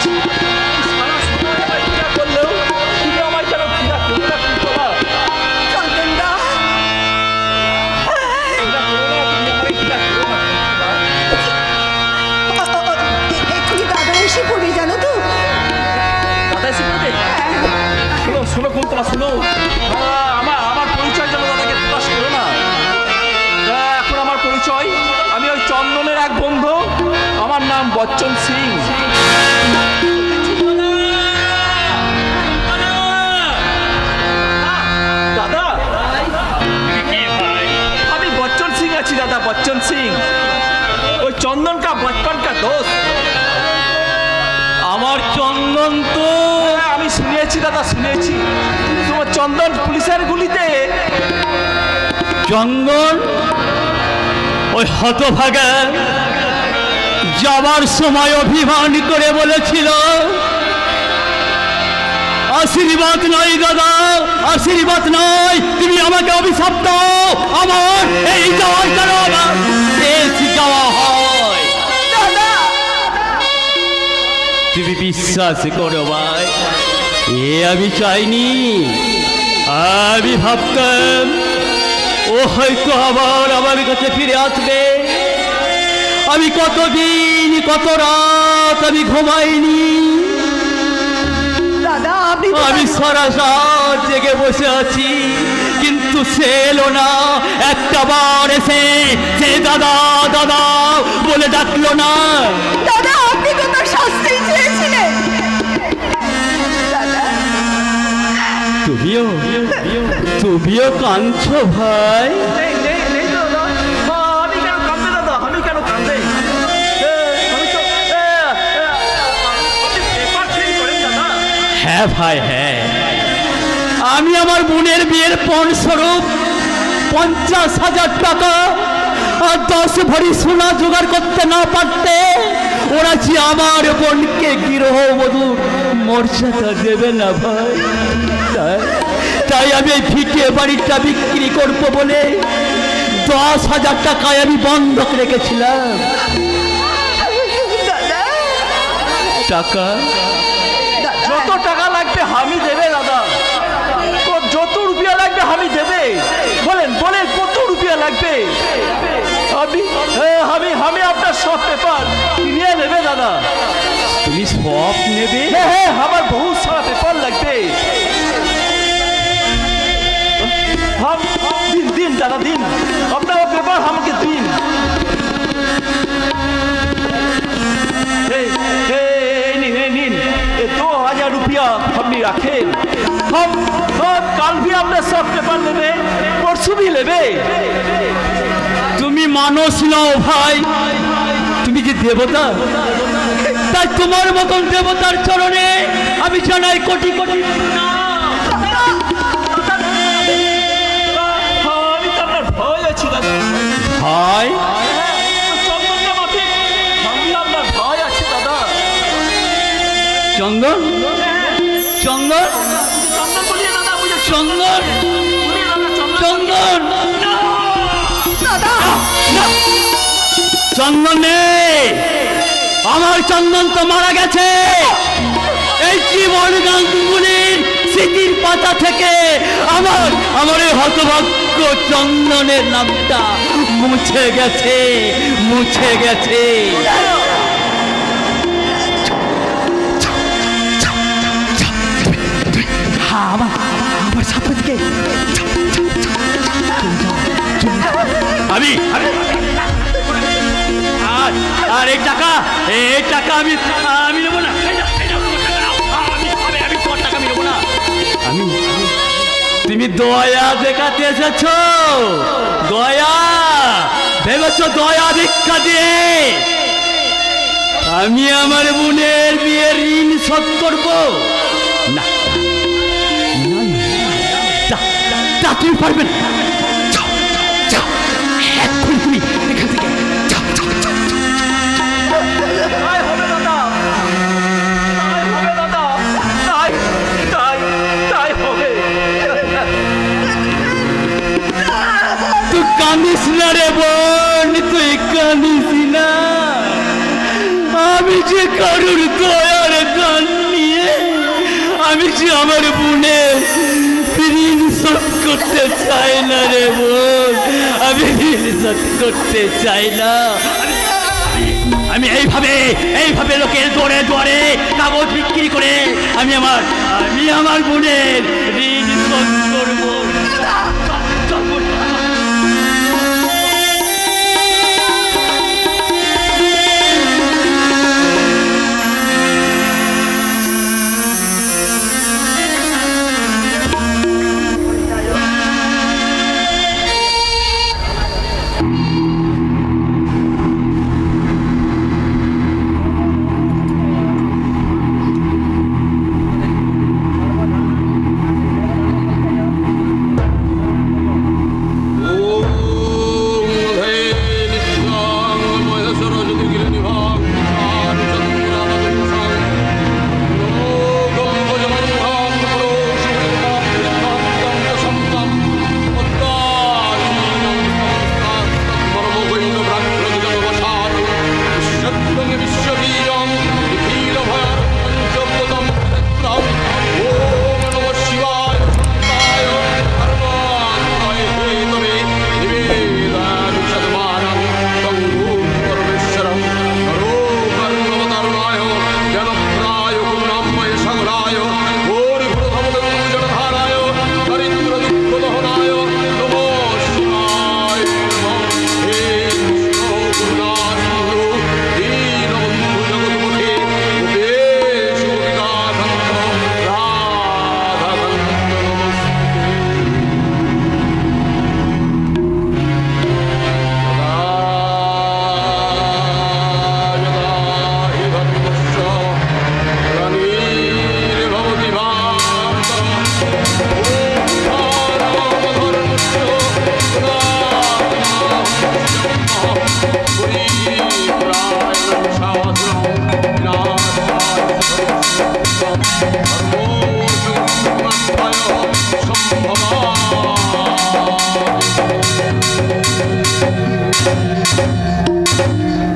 করলেও তুমি আমায় কেন ঘৃণা করো না? শোনো কুন্তলা শোনো, আমার পরিচয় যেন দাদাকে প্রকাশ করো না। এখন আমার পরিচয়, আমি ওই চন্দনের এক বন্ধু, আমার নাম বচ্চন সিং। দাদা আমি বচ্চন সিং আছি দাদা, বচ্চন সিং। ওই চন্দন কা বচপন কা দোস্ত। আমার চন্দন তো আমি শুনেছি দাদা, শুনেছি তোমার চন্দন পুলিশের গুলিতে। চন্দন ওই হতভাগা যাবার সময় অভিমান করে বলেছিল, আশীর্বাদ নয় দাদা, আশীর্বাদ নয়, তুমি আমাকে অভিশাপ দাও, আমার এই যাওয়ার কারণ শেষ যাওয়া হয়। তুমি বিশ্বাস করো ভাই, এ আমি চাইনি। আমি ভাবতাম ও হয়তো আবার আমার কাছে ফিরে আসবে। আমি কতদিন কত রাত আমি ঘুমাইনি, আমি সারা রাত জেগে বসে আছি, কিন্তু সে এলো না। একটা বার এসে সে দাদা দাদা বলে ডাকলো না। দাদা আপনি তো তার শাস্তি চেয়েছিলেন। তুমিও কাঁদছো ভাই? আমি কেন কাঁদে? হ্যাঁ ভাই হ্যাঁ, আমি আমার বোনের বিয়ের পণ স্বরূপ 50,000 টাকা আর 10 ভরি সোনা জোগাড় করতে না পারতে ওরা যে আমার বোনকে গৃহবধূর মর্যাদা দেবে না ভাই। তাই আমি এই ভিটে বাড়িটা বিক্রি করবো বলে 10,000 টাকায় আমি বন্ধক রেখেছিলাম। টাকা যত টাকা লাগবে আমি দেবে দাদা, যত রুপিয়া লাগবে আমি দেবে। বলেন বলেন কত রুপিয়া লাগবে? আমি আপনার সব পেপার নিয়ে নেবে দাদা। তুমি সব নেবে? হ্যাঁ আমার বহুত সারা পেপার লাগবে। দিন দাদা দিন, আপনার পেপার আমাকে দিন। নিন 2000 रुपया আপনি রাখেন। কাল भी आपने सब पेपर लेबे, परसों भी लेबे। তুমি মানুষ নও ভাই, তুমি যে দেবতা, তাই তোমার মতন দেবতার চরণে আমি জানাই কোটি কোটি ভাই চন্দনটা মাঠে সামনে আপনার ভাই আছে দাদা। চন্দন চন্দন চন্দন বলিয়ে দাদা বুঝে চন্দন বলিয়ে দাদা চন্দন চন্দন দাদা চন্দন নেই, আমার চন্দন তো মারা গেছে। এই জীবন গাঙ্গুলির স্মৃতির পাতা থেকে আমার এই হতভাগ্য চন্দনের নামটা মুছে গেছে, মুছে গেছে। আমার সাথে থেকে আমি আর এই টাকা আমি নেবো না। আমি তোমার টাকা আমি নেবো না। তুমি দয়া দেখাতে এসেছ, দয়া ভেবেছ দয়া ভিক্ষা দিয়ে আমি আমার বোনের বিয়ের ঋণ শোধ করবো না? তুমি পারবে না। এক্ষুনি তুমি এখান থেকে তুই কাঁদিস না রে বোন, তুই কাঁদিস না। আমি যে কারুর দয়ার গান নিয়ে আমি যে আমার বোনের ঋণ শোধ করতে চাই না রে বোন, আমি ঋণ শোধ করতে চাই না। আমি এইভাবে লোকের দৌড়ে দৌড়ে কাগজ বিক্রি করে আমি আমার বোনের ঋণ শোধ করবো।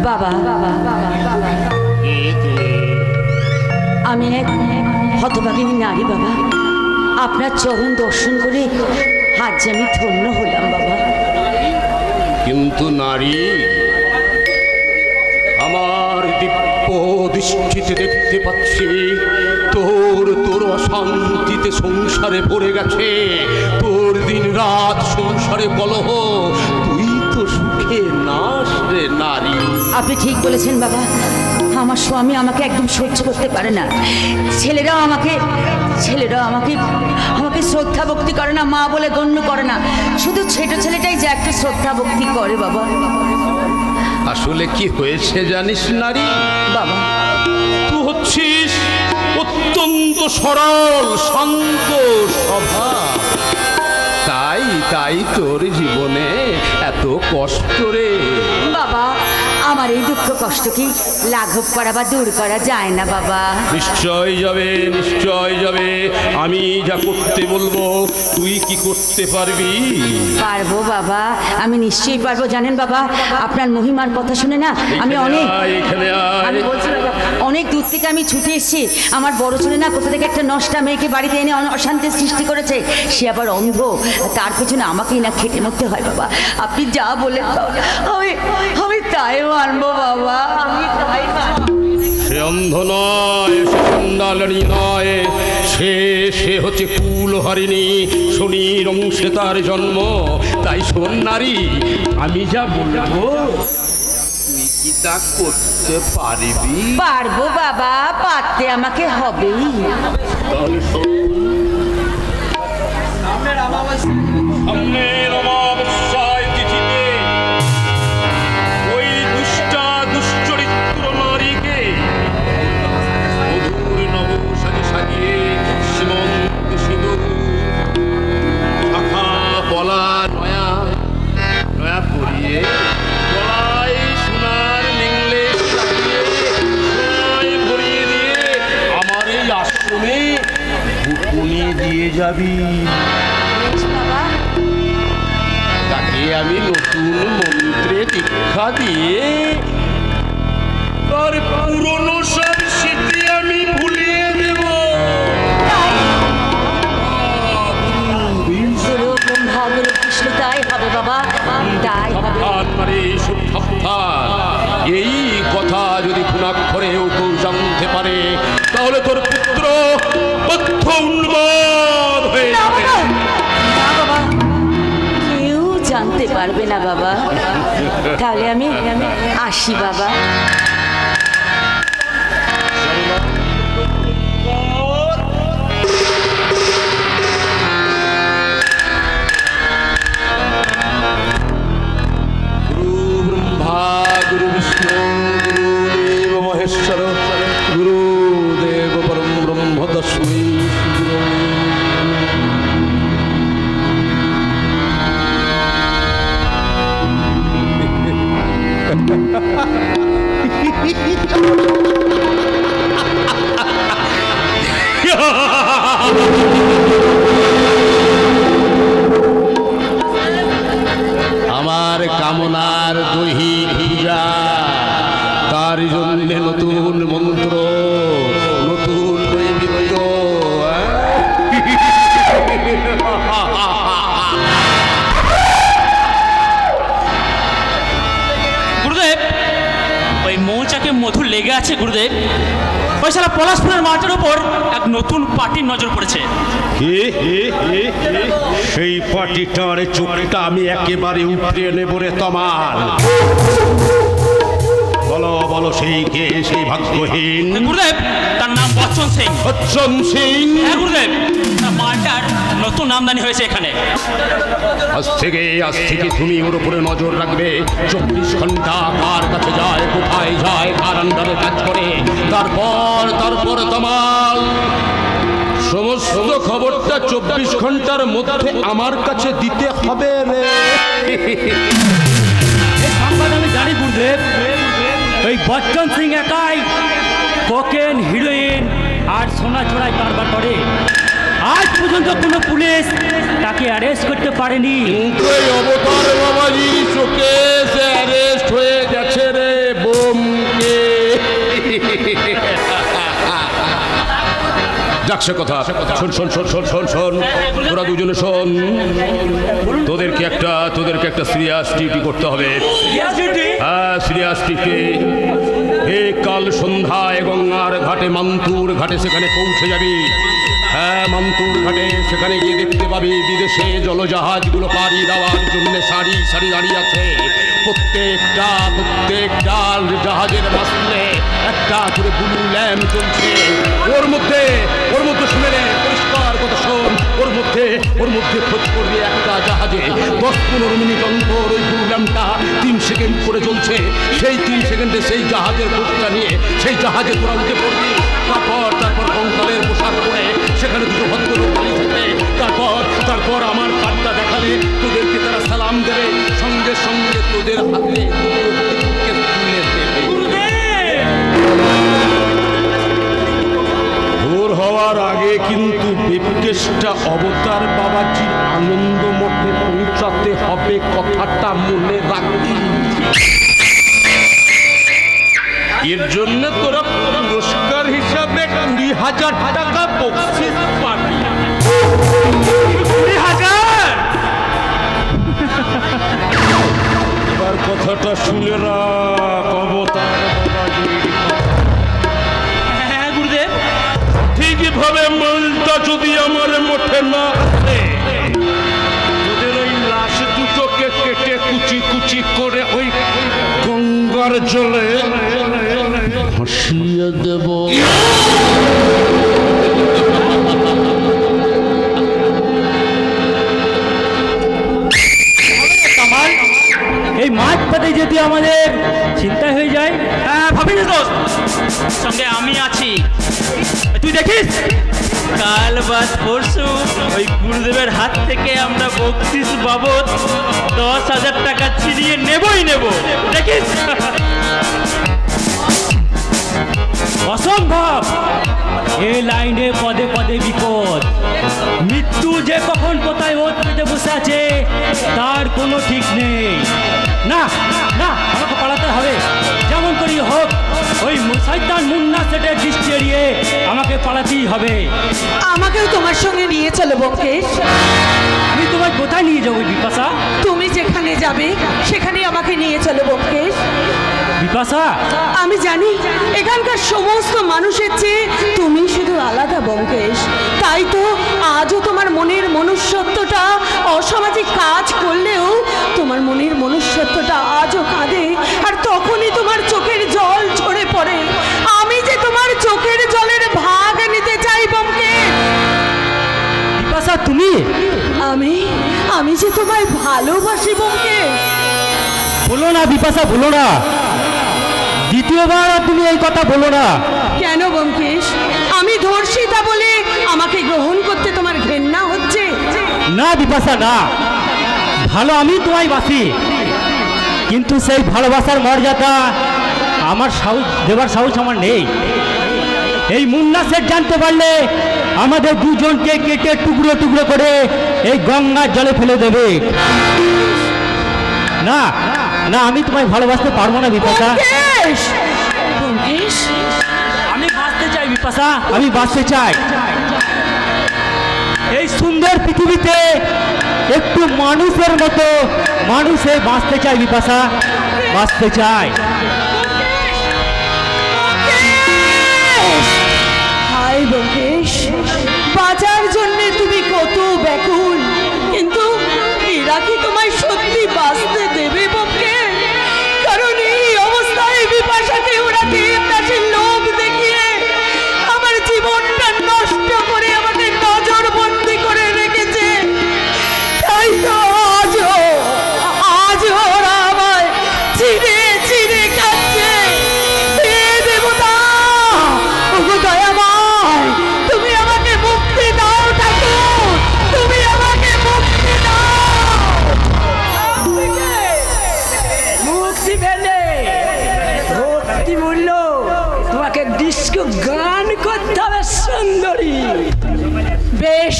বাবা আমি এক হতভাগিনী নারী বাবা, আপনার চরণ দর্শন করে আজ আমি ধন্য হলাম বাবা। কিন্তু নারী, আমার দিব্য দৃষ্টিতে দেখতে পাচ্ছি তোর অশান্তিতে সংসারে পড়ে গেছে, তোর দিন রাত সংসারে কলহ, তুই তো সুখে নাস রে নারী। আপনি ঠিক বলেছেন বাবা, আমার স্বামী আমাকে একদম সহ্য করতে পারে না। ছেলেরাও আমাকে শ্রদ্ধা ভক্তি করে না, মা বলে গণ্য করে না। শুধু ছোট ছেলেটাই যে একটা শ্রদ্ধা ভক্তি করে বাবা। আসলে কি হয়েছে জানিস নারী বাবা, তুই হচ্ছিস অত্যন্ত সরল শান্ত স্বভাব, তাই তাই তোর জীবনে এত কষ্ট রে। বাবা, আমার এই দুঃখ কষ্ট কি লাঘব করা বা দূর করা যায় না বাবা? নিশ্চয় যাবে, নিশ্চয় যাবে। আমি যা করতে বলবো তুই কি করতে পারবি? পারবো বাবা, আমি নিশ্চয়ই পারবো। জানেন বাবা, আপনার মহিমার কথা শুনে না আমি এখানে আমি বলছি বাবা, অনেক দূর থেকে আমি ছুটে এসেছি। আমার বড় ছেলে না কোথা থেকে একটা নষ্টা মেয়েকে বাড়িতে এনে অশান্তির সৃষ্টি করেছে। সে আবার অন্ধ, তার পেছনে আমাকেই না খেটে মরতে হয় বাবা। আপনি যা বলেন আমি তাই মানবো বাবা, আমি তাই মানবো। সে অন্ধ নয়, সে চণ্ডালিনী নয়, সে হচ্ছে কুলহারিণী। শনির অংশে তার জন্ম। তাই শোন নারী, আমি যা বলবো তুই কি তা করতে পারবি? পারবো বাবা, পারতে আমাকে হবেই। সামনের অমাবস্যায় তিথিতে ওই দুষ্টা দুশ্চরিত্র নারীকে মধুর নব সাজিয়ে সীমন্ত সিঁদুর শাখা পলা নয়া নয়া পরিয়ে গলায় সোনার নেকলেস লাগিয়ে সোনায় ভরিয়ে দিয়ে আমার এই আশ্রমে গোপনে দিয়ে যাবি। তাকে আমি নতুন মন্ত্রে দীক্ষা দিয়ে তার পুরনো সব স্মৃতি আমি ভুলিয়ে দেব। কৃষ্ণ তাই হবে বাবা, তাই হবে। এই কথা যদি খুনাক্ষরেও কেউ জানতে পারে তাহলে তোর পুত্র পথ্য উন্মাদ হয়ে যাবে। না বাবা, কেউ জানতে পারবে না বাবা। তাহলে আমি আসি বাবা। गुरु विष्णु गुरुदेव महेश्वर गुरुदेव परम ब्रह्म तस्मै আমার কামনার দৈহিক পূজা, তার জন্য নতুন মন্ত্র, নতুন নৈবেদ্য। গুরুদেব, ওই মৌচাকে মধু লেগে আছে গুরুদেব। ওই সারা পলাশপুরের মাঠের উপর এক নতুন পার্টির নজর পড়েছে। সেই পার্টিটার চোখটা আমি একেবারে উপড়ে নেব রে তমাল। বলো বলো সেই কে, সেই ভাগ্যহীন? গুরুদেব, তার নাম বচ্চন সিং। বচ্চন সিং? হ্যাঁ গুরুদেব, তার মালটার নতুন আমদানি হয়েছে এখানে। আজ থেকে তুমি ওর উপরে নজর রাখবে। 24 ঘন্টা কার কাছে যায়, কোথায় যায়, কার আন্ডারে কাজ করে। তারপর তমাল সমস্ত খবরটা 24 ঘন্টার মধ্যে আমার কাছে দিতে হবে রে। আমি জানি গুরুদেব, ওই বচ্চন সিং একাই কোকেন, হিরোইন আর সোনা চোরাই কারবার করে। আজ পর্যন্ত কোনো পুলিশ তাকে অ্যারেস্ট করতে পারেনি। এই অবতার বাবাজি চোখে অ্যারেস্ট হয়ে গেছে রে বোমকে। যাচ্ছে কথা, শোন শোন শোন শোন শোন শোন, তোরা দুজনে শোন। তোদেরকে একটা সিরিয়াস ডিউটি করতে হবে। হ্যাঁ, সিরিয়াস ডিউটি। কাল সন্ধ্যায় গঙ্গার ঘাটে, মান্তুর ঘাটে সেখানে পৌঁছে যাবি। হ্যাঁ, মান্তুর ঘাটে সেখানে গিয়ে দেখতে পাবি বিদেশে জলজাহাজগুলো পাড়ি দেওয়ার জন্য সারি সারি দাঁড়িয়ে আছে। প্রত্যেকটা জাহাজের মাঝখানে একটা করে ব্লু ল্যাম্প চলছে। ওর মধ্যে শুনে রে, পরিষ্কার কথা শোন, ওর মধ্যে খোঁজ করবি একটা জাহাজে 10-15 মিনিট অন্তর ওই ব্লু ল্যাম্পটা 3 সেকেন্ড করে জ্বলছে। সেই 3 সেকেন্ডে সেই জাহাজের খোঁজটা নিয়ে সেই জাহাজে তোরা উঠে পড়বি। তারপর কঙ্কালের পোশাক পরে সেখানে দুটো ভদ্রলোক দাঁড়িয়ে থাকবে। তারপর আমার কার্ডটা দেখালে তুই সবার আগে কিন্তু ব্যোমকেশটা অবতার বাবাজির আনন্দ মঠে পৌঁছাতে হবে, কথাটা মনে রাখবি। এর জন্য তোরা পুরস্কার হিসাবে 20,000 টাকা বকশিশ পাবি। 20,000? এবার কথাটা শুনে রাখ, অবতার বাবাজি। হ্যাঁ গুরুদেব। ঠিকভাবে মালটা যদি আমার মঠে না আসে, তোদের ওই লাশ দুটোকে কেটে কুচি কুচি করে ওই গঙ্গার জলে ভাসিয়ে দেব। এই মাঠ পাতে যদি আমাদের চিন্তা হয়ে যায়, ভাবিস দোস্ত, সঙ্গে আমি আছি। তুই দেখিস কাল বাদ পরশু ওই গুরুদেবের হাত থেকে আমরা বকশিশ বাবদ 10,000 টাকা ছিনিয়ে নেবই নেব, দেখিস। অসম্ভব। এই লাইনে পদে পদে বিপদ। মৃত্যু যে কখন কোথায় ওত পেতে বসে আছে তার কোনো ঠিক নেই। না না, আমাকে পালাতে হবে, যেমন করি হোক। ওই শয়তান মুন্না সেটের দৃষ্টি এড়িয়ে আমাকে পালাতেই হবে। আমাকেও তোমার সঙ্গে নিয়ে চলো ব্যোমকেশ। আমি তোমায় কোথায় নিয়ে যাবো বিপাশা? তুমি যেখানে যাবে সেখানে আমাকে নিয়ে চলো ব্যোমকেশ। বিপাশা, আমি জানি এখানকার সমস্ত মানুষের চেয়ে তুমি শুধু আলাদা ব্যোমকেশ। তাই তো আজও তোমার মনের মনুষ্যত্বটা অসামাজিক কাজ করলেও তোমার মনের মনুষ্যত্বটা আজও কাঁদে, আর তখনই তোমার চোখের জল ঝরে পড়ে। আমি যে তোমার চোখের জলের ভাগ নিতে চাই ব্যোমকেশ। বিপাশা তুমি? আমি যে তোমায় ভালোবাসি ব্যোমকেশ। বলো না বিপাশা, বলো না। দ্বিতীয়বার তুমি এই কথা বলো না। কেন ব্যোমকেশ? আমি ধর্ষিতা বলে আমাকে গ্রহণ করতে তোমার ঘেন্না হচ্ছে? না বিপাশা না, ভালো আমি তোমায় বাসি, কিন্তু সেই ভালোবাসার মর্যাদা আমার সাহস দেবার সাহস আমার নেই। এই মুন্না সেট জানতে পারলে আমাদের দুজনকে কেটে টুকরো টুকরো করে এই গঙ্গার জলে ফেলে দেবে। না না, আমি তোমায় ভালোবাসতে পারবো না বিপাশা। ব্যোমকেশ, আমি বাঁচতে চাই বিপাশা, আমি বাঁচতে চাই। এই সুন্দর পৃথিবীতে একটু মানুষের মতো মানুষে বাঁচতে চাই বিপাশা, বাঁচতে চাই। হাই ব্যোমকেশ, বাঁচার জন্য তুমি কত ব্যাকুল, কিন্তু এরা কি তোমায় সত্যি বাঁচতে দেবে ব্যোমকেশ? কারণ এই অবস্থায় বিপাশাকে ওরা দেবদাসের লোভ দেখিয়ে আমার জীবনটা নষ্ট করে আমাকে নজরবন্দি করে রেখেছে। তাই তো আজ ওরা আমায় চিনে চিনে কাটছে। হে দেবতা, ওগো দয়াময়, তুমি আমাকে মুক্তি দাও ঠাকুর, তুমি আমাকে মুক্তি দাও। মুক্তি পেলে ভক্তি মূল্য তোমাকে ডিস্কো গান করতে হবে সুন্দরী। বেশ,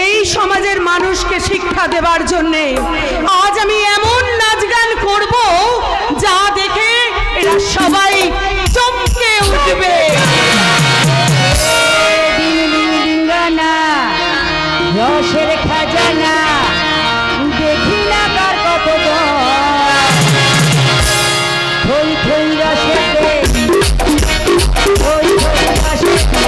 এই সমাজের মানুষকে শিক্ষা দেবার জন্যে আজ আমি এমন নাচ গান করব যা দেখে এরা সবাই চমকে উঠবে। রসের খাজানা দেখি না কার কত থই থই রসেতে, থই থই রসেতে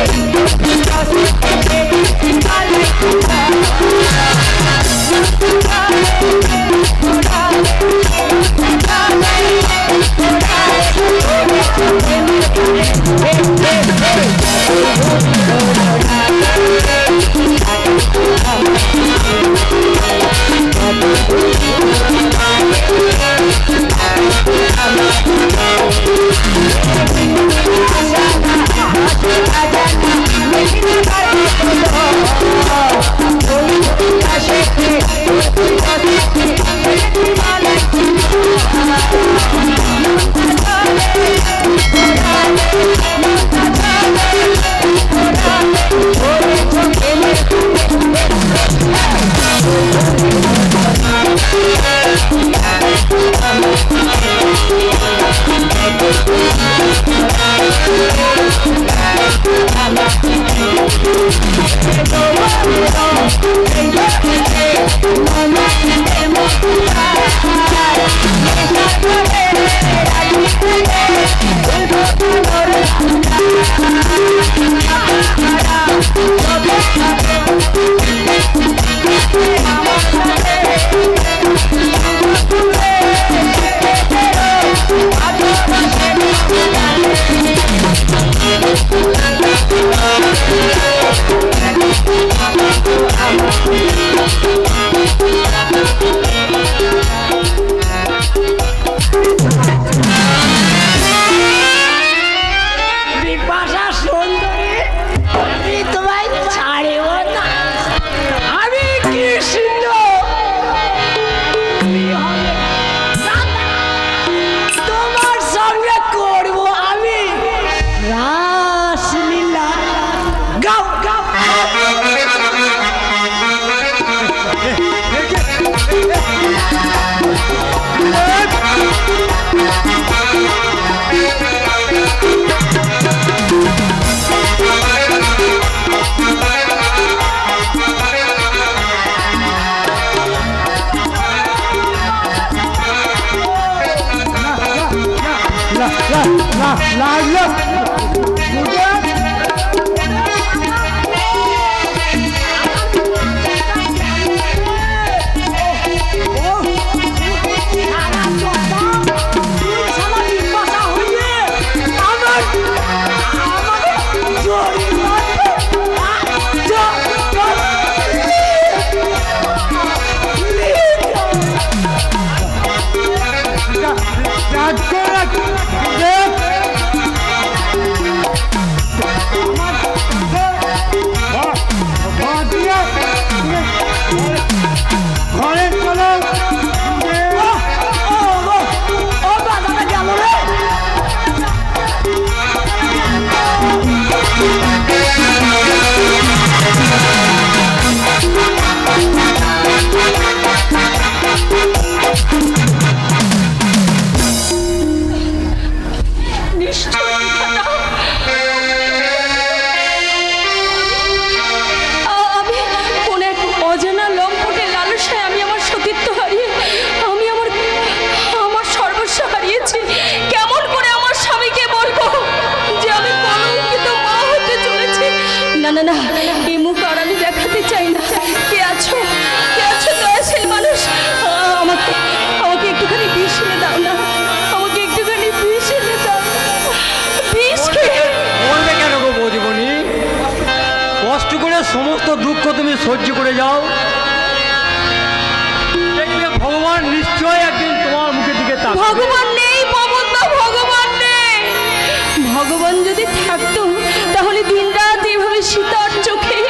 সমস্ত দুঃখ তুমি সহ্য করে যাও, দেখবে ভগবান নিশ্চয় একদিন তোমার মুখের দিকে তাকাবে। ভগবান নেই পবনদা, ভগবান নেই। ভগবান যদি থাকতো তাহলে দিনরাত এভাবে সীতার চোখে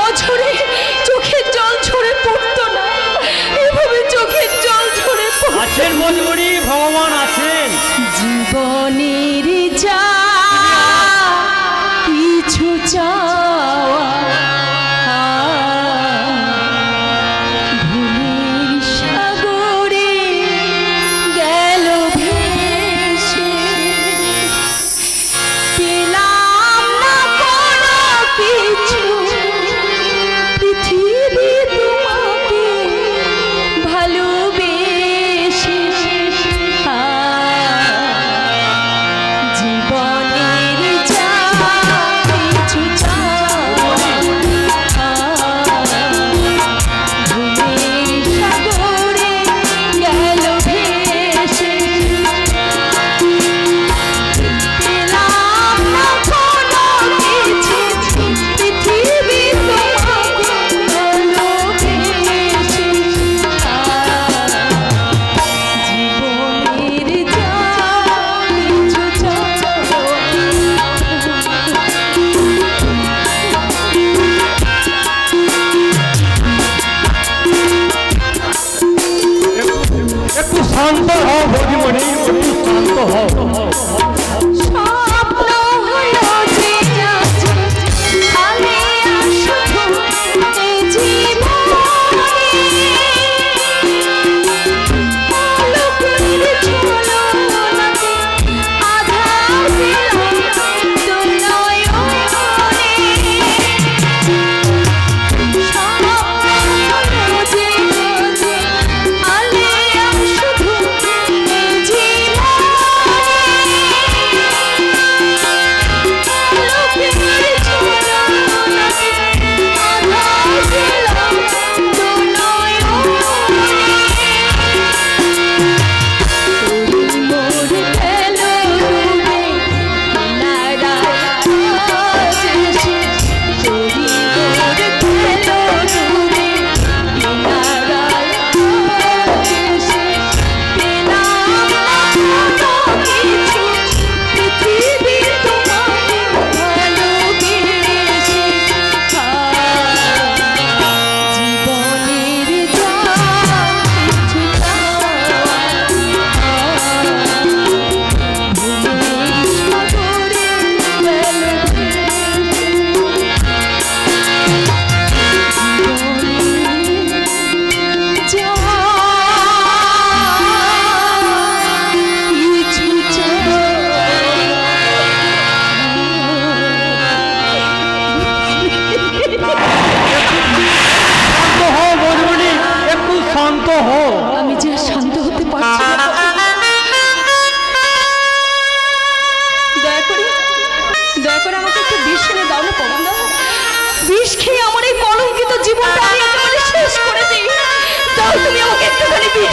অঝরে চোখের জল ঝরে পড়তো না, এভাবে চোখের জল ঝরে আছেন মজবুরি, ভগবান আছেন। জীবনের যা কিছু চাওয়া ভুলের সাগরে গেল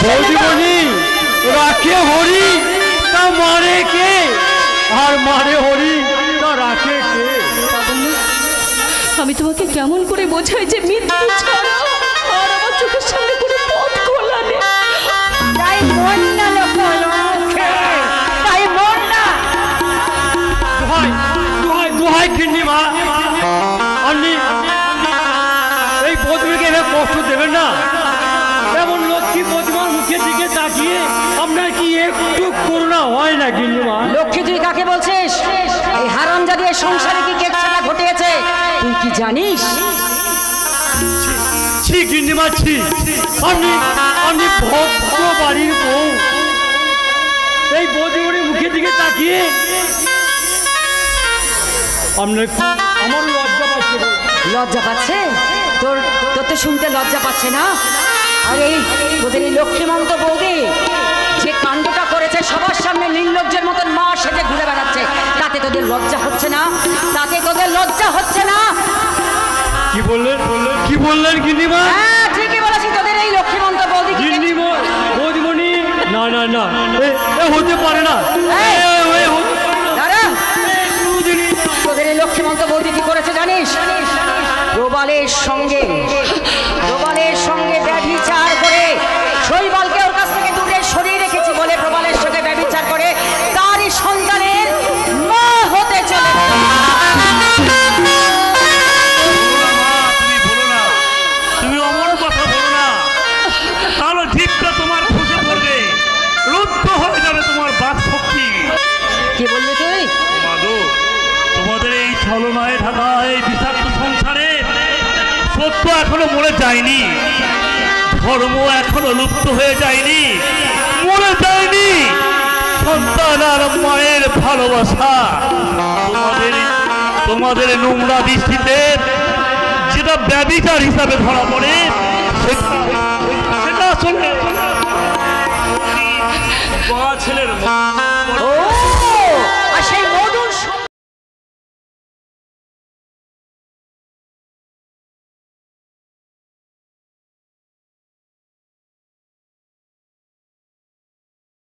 বৌদিমণি, রাখে হরি তা মারে কে, আর মারে হরি তা রাখে কে? আমি তোমাকে কেমন করে বোঝাই যে মৃত্যু ছাড়া আর আমার চোখের সামনে কোনো পথ খোলা নেই। তাই মন না লোকে, তাই মন না। দোহাই দোহাই দোহাই কিন্নি মা, আপনি এই বৌদিকে এভাবে কষ্ট দেবেন না। এমন লক্ষ্মী প্রতিমার মুখের দিকে তাকিয়ে আপনার কি একটু করুণা হয় না কিন্নি মা? লক্ষ্মী তুই কাকে বলছিস? এই হারামজাদি এই সংসারে কি কেচ্ছাটা ঘটেছে তুই কি জানিস? ছি গিন্নিমা ছি, আপনি আপনি ভদ্র বাড়ির বউ, এই বৌদিমণির মুখের দিকে তাকিয়ে আপনার আমার লজ্জা পাচ্ছে। লজ্জা পাচ্ছে? তোর তোর তো শুনতে লজ্জা পাচ্ছে না? আর এই তোদের এই লক্ষ্মীমন্ত বৌদি যে কাণ্ডটা করেছে, সবার সামনে নির্লজ্জের মতন মা সেজে ঘুরে বেড়াচ্ছে, তাতে তোদের লজ্জা হচ্ছে না? তাতে তোদের লজ্জা হচ্ছে না? কি বললেন কি বললেন গিন্নিমা? হ্যাঁ ঠিকই বলেছি, তোদের এই লক্ষ্মীমন্ত বৌদি গিন্নিমা বৌদিমণি, না না না, এ হতে পারে না। দাঁড়া, তোদের এই লক্ষ্মীমন্ত বৌদি কি করেছে জানিস? প্রবালের সঙ্গে ব্যভিচার করে শৈবালকে ওর কাছ থেকে দূরে সরিয়ে রেখেছি বলে প্রবালের সঙ্গে ব্যভিচার করে তারই সন্তানের মা হতে চলেছে। তুমি বলো না, তুমি অমন কথা বলো না, তাহলে ঠিকটা তোমার খুশি পড়বে, রুদ্ধ হয়ে যাবে তোমার বাক শক্তি। কি বললি তুই? মাগো, তোমাদের এই ছলনায় থাকা এই বিষাক্ত সংসারে সত্য এখনো মরে যায়নি, ধর্ম এখনো লুপ্ত হয়ে যায়নি, মরে যায়নি সন্তান আর মায়ের ভালোবাসা। তোমাদের নোংরা দৃষ্টিতে যেটা ব্যভিচার হিসাবে ধরা পড়ে, সেটা আসলে ছেলের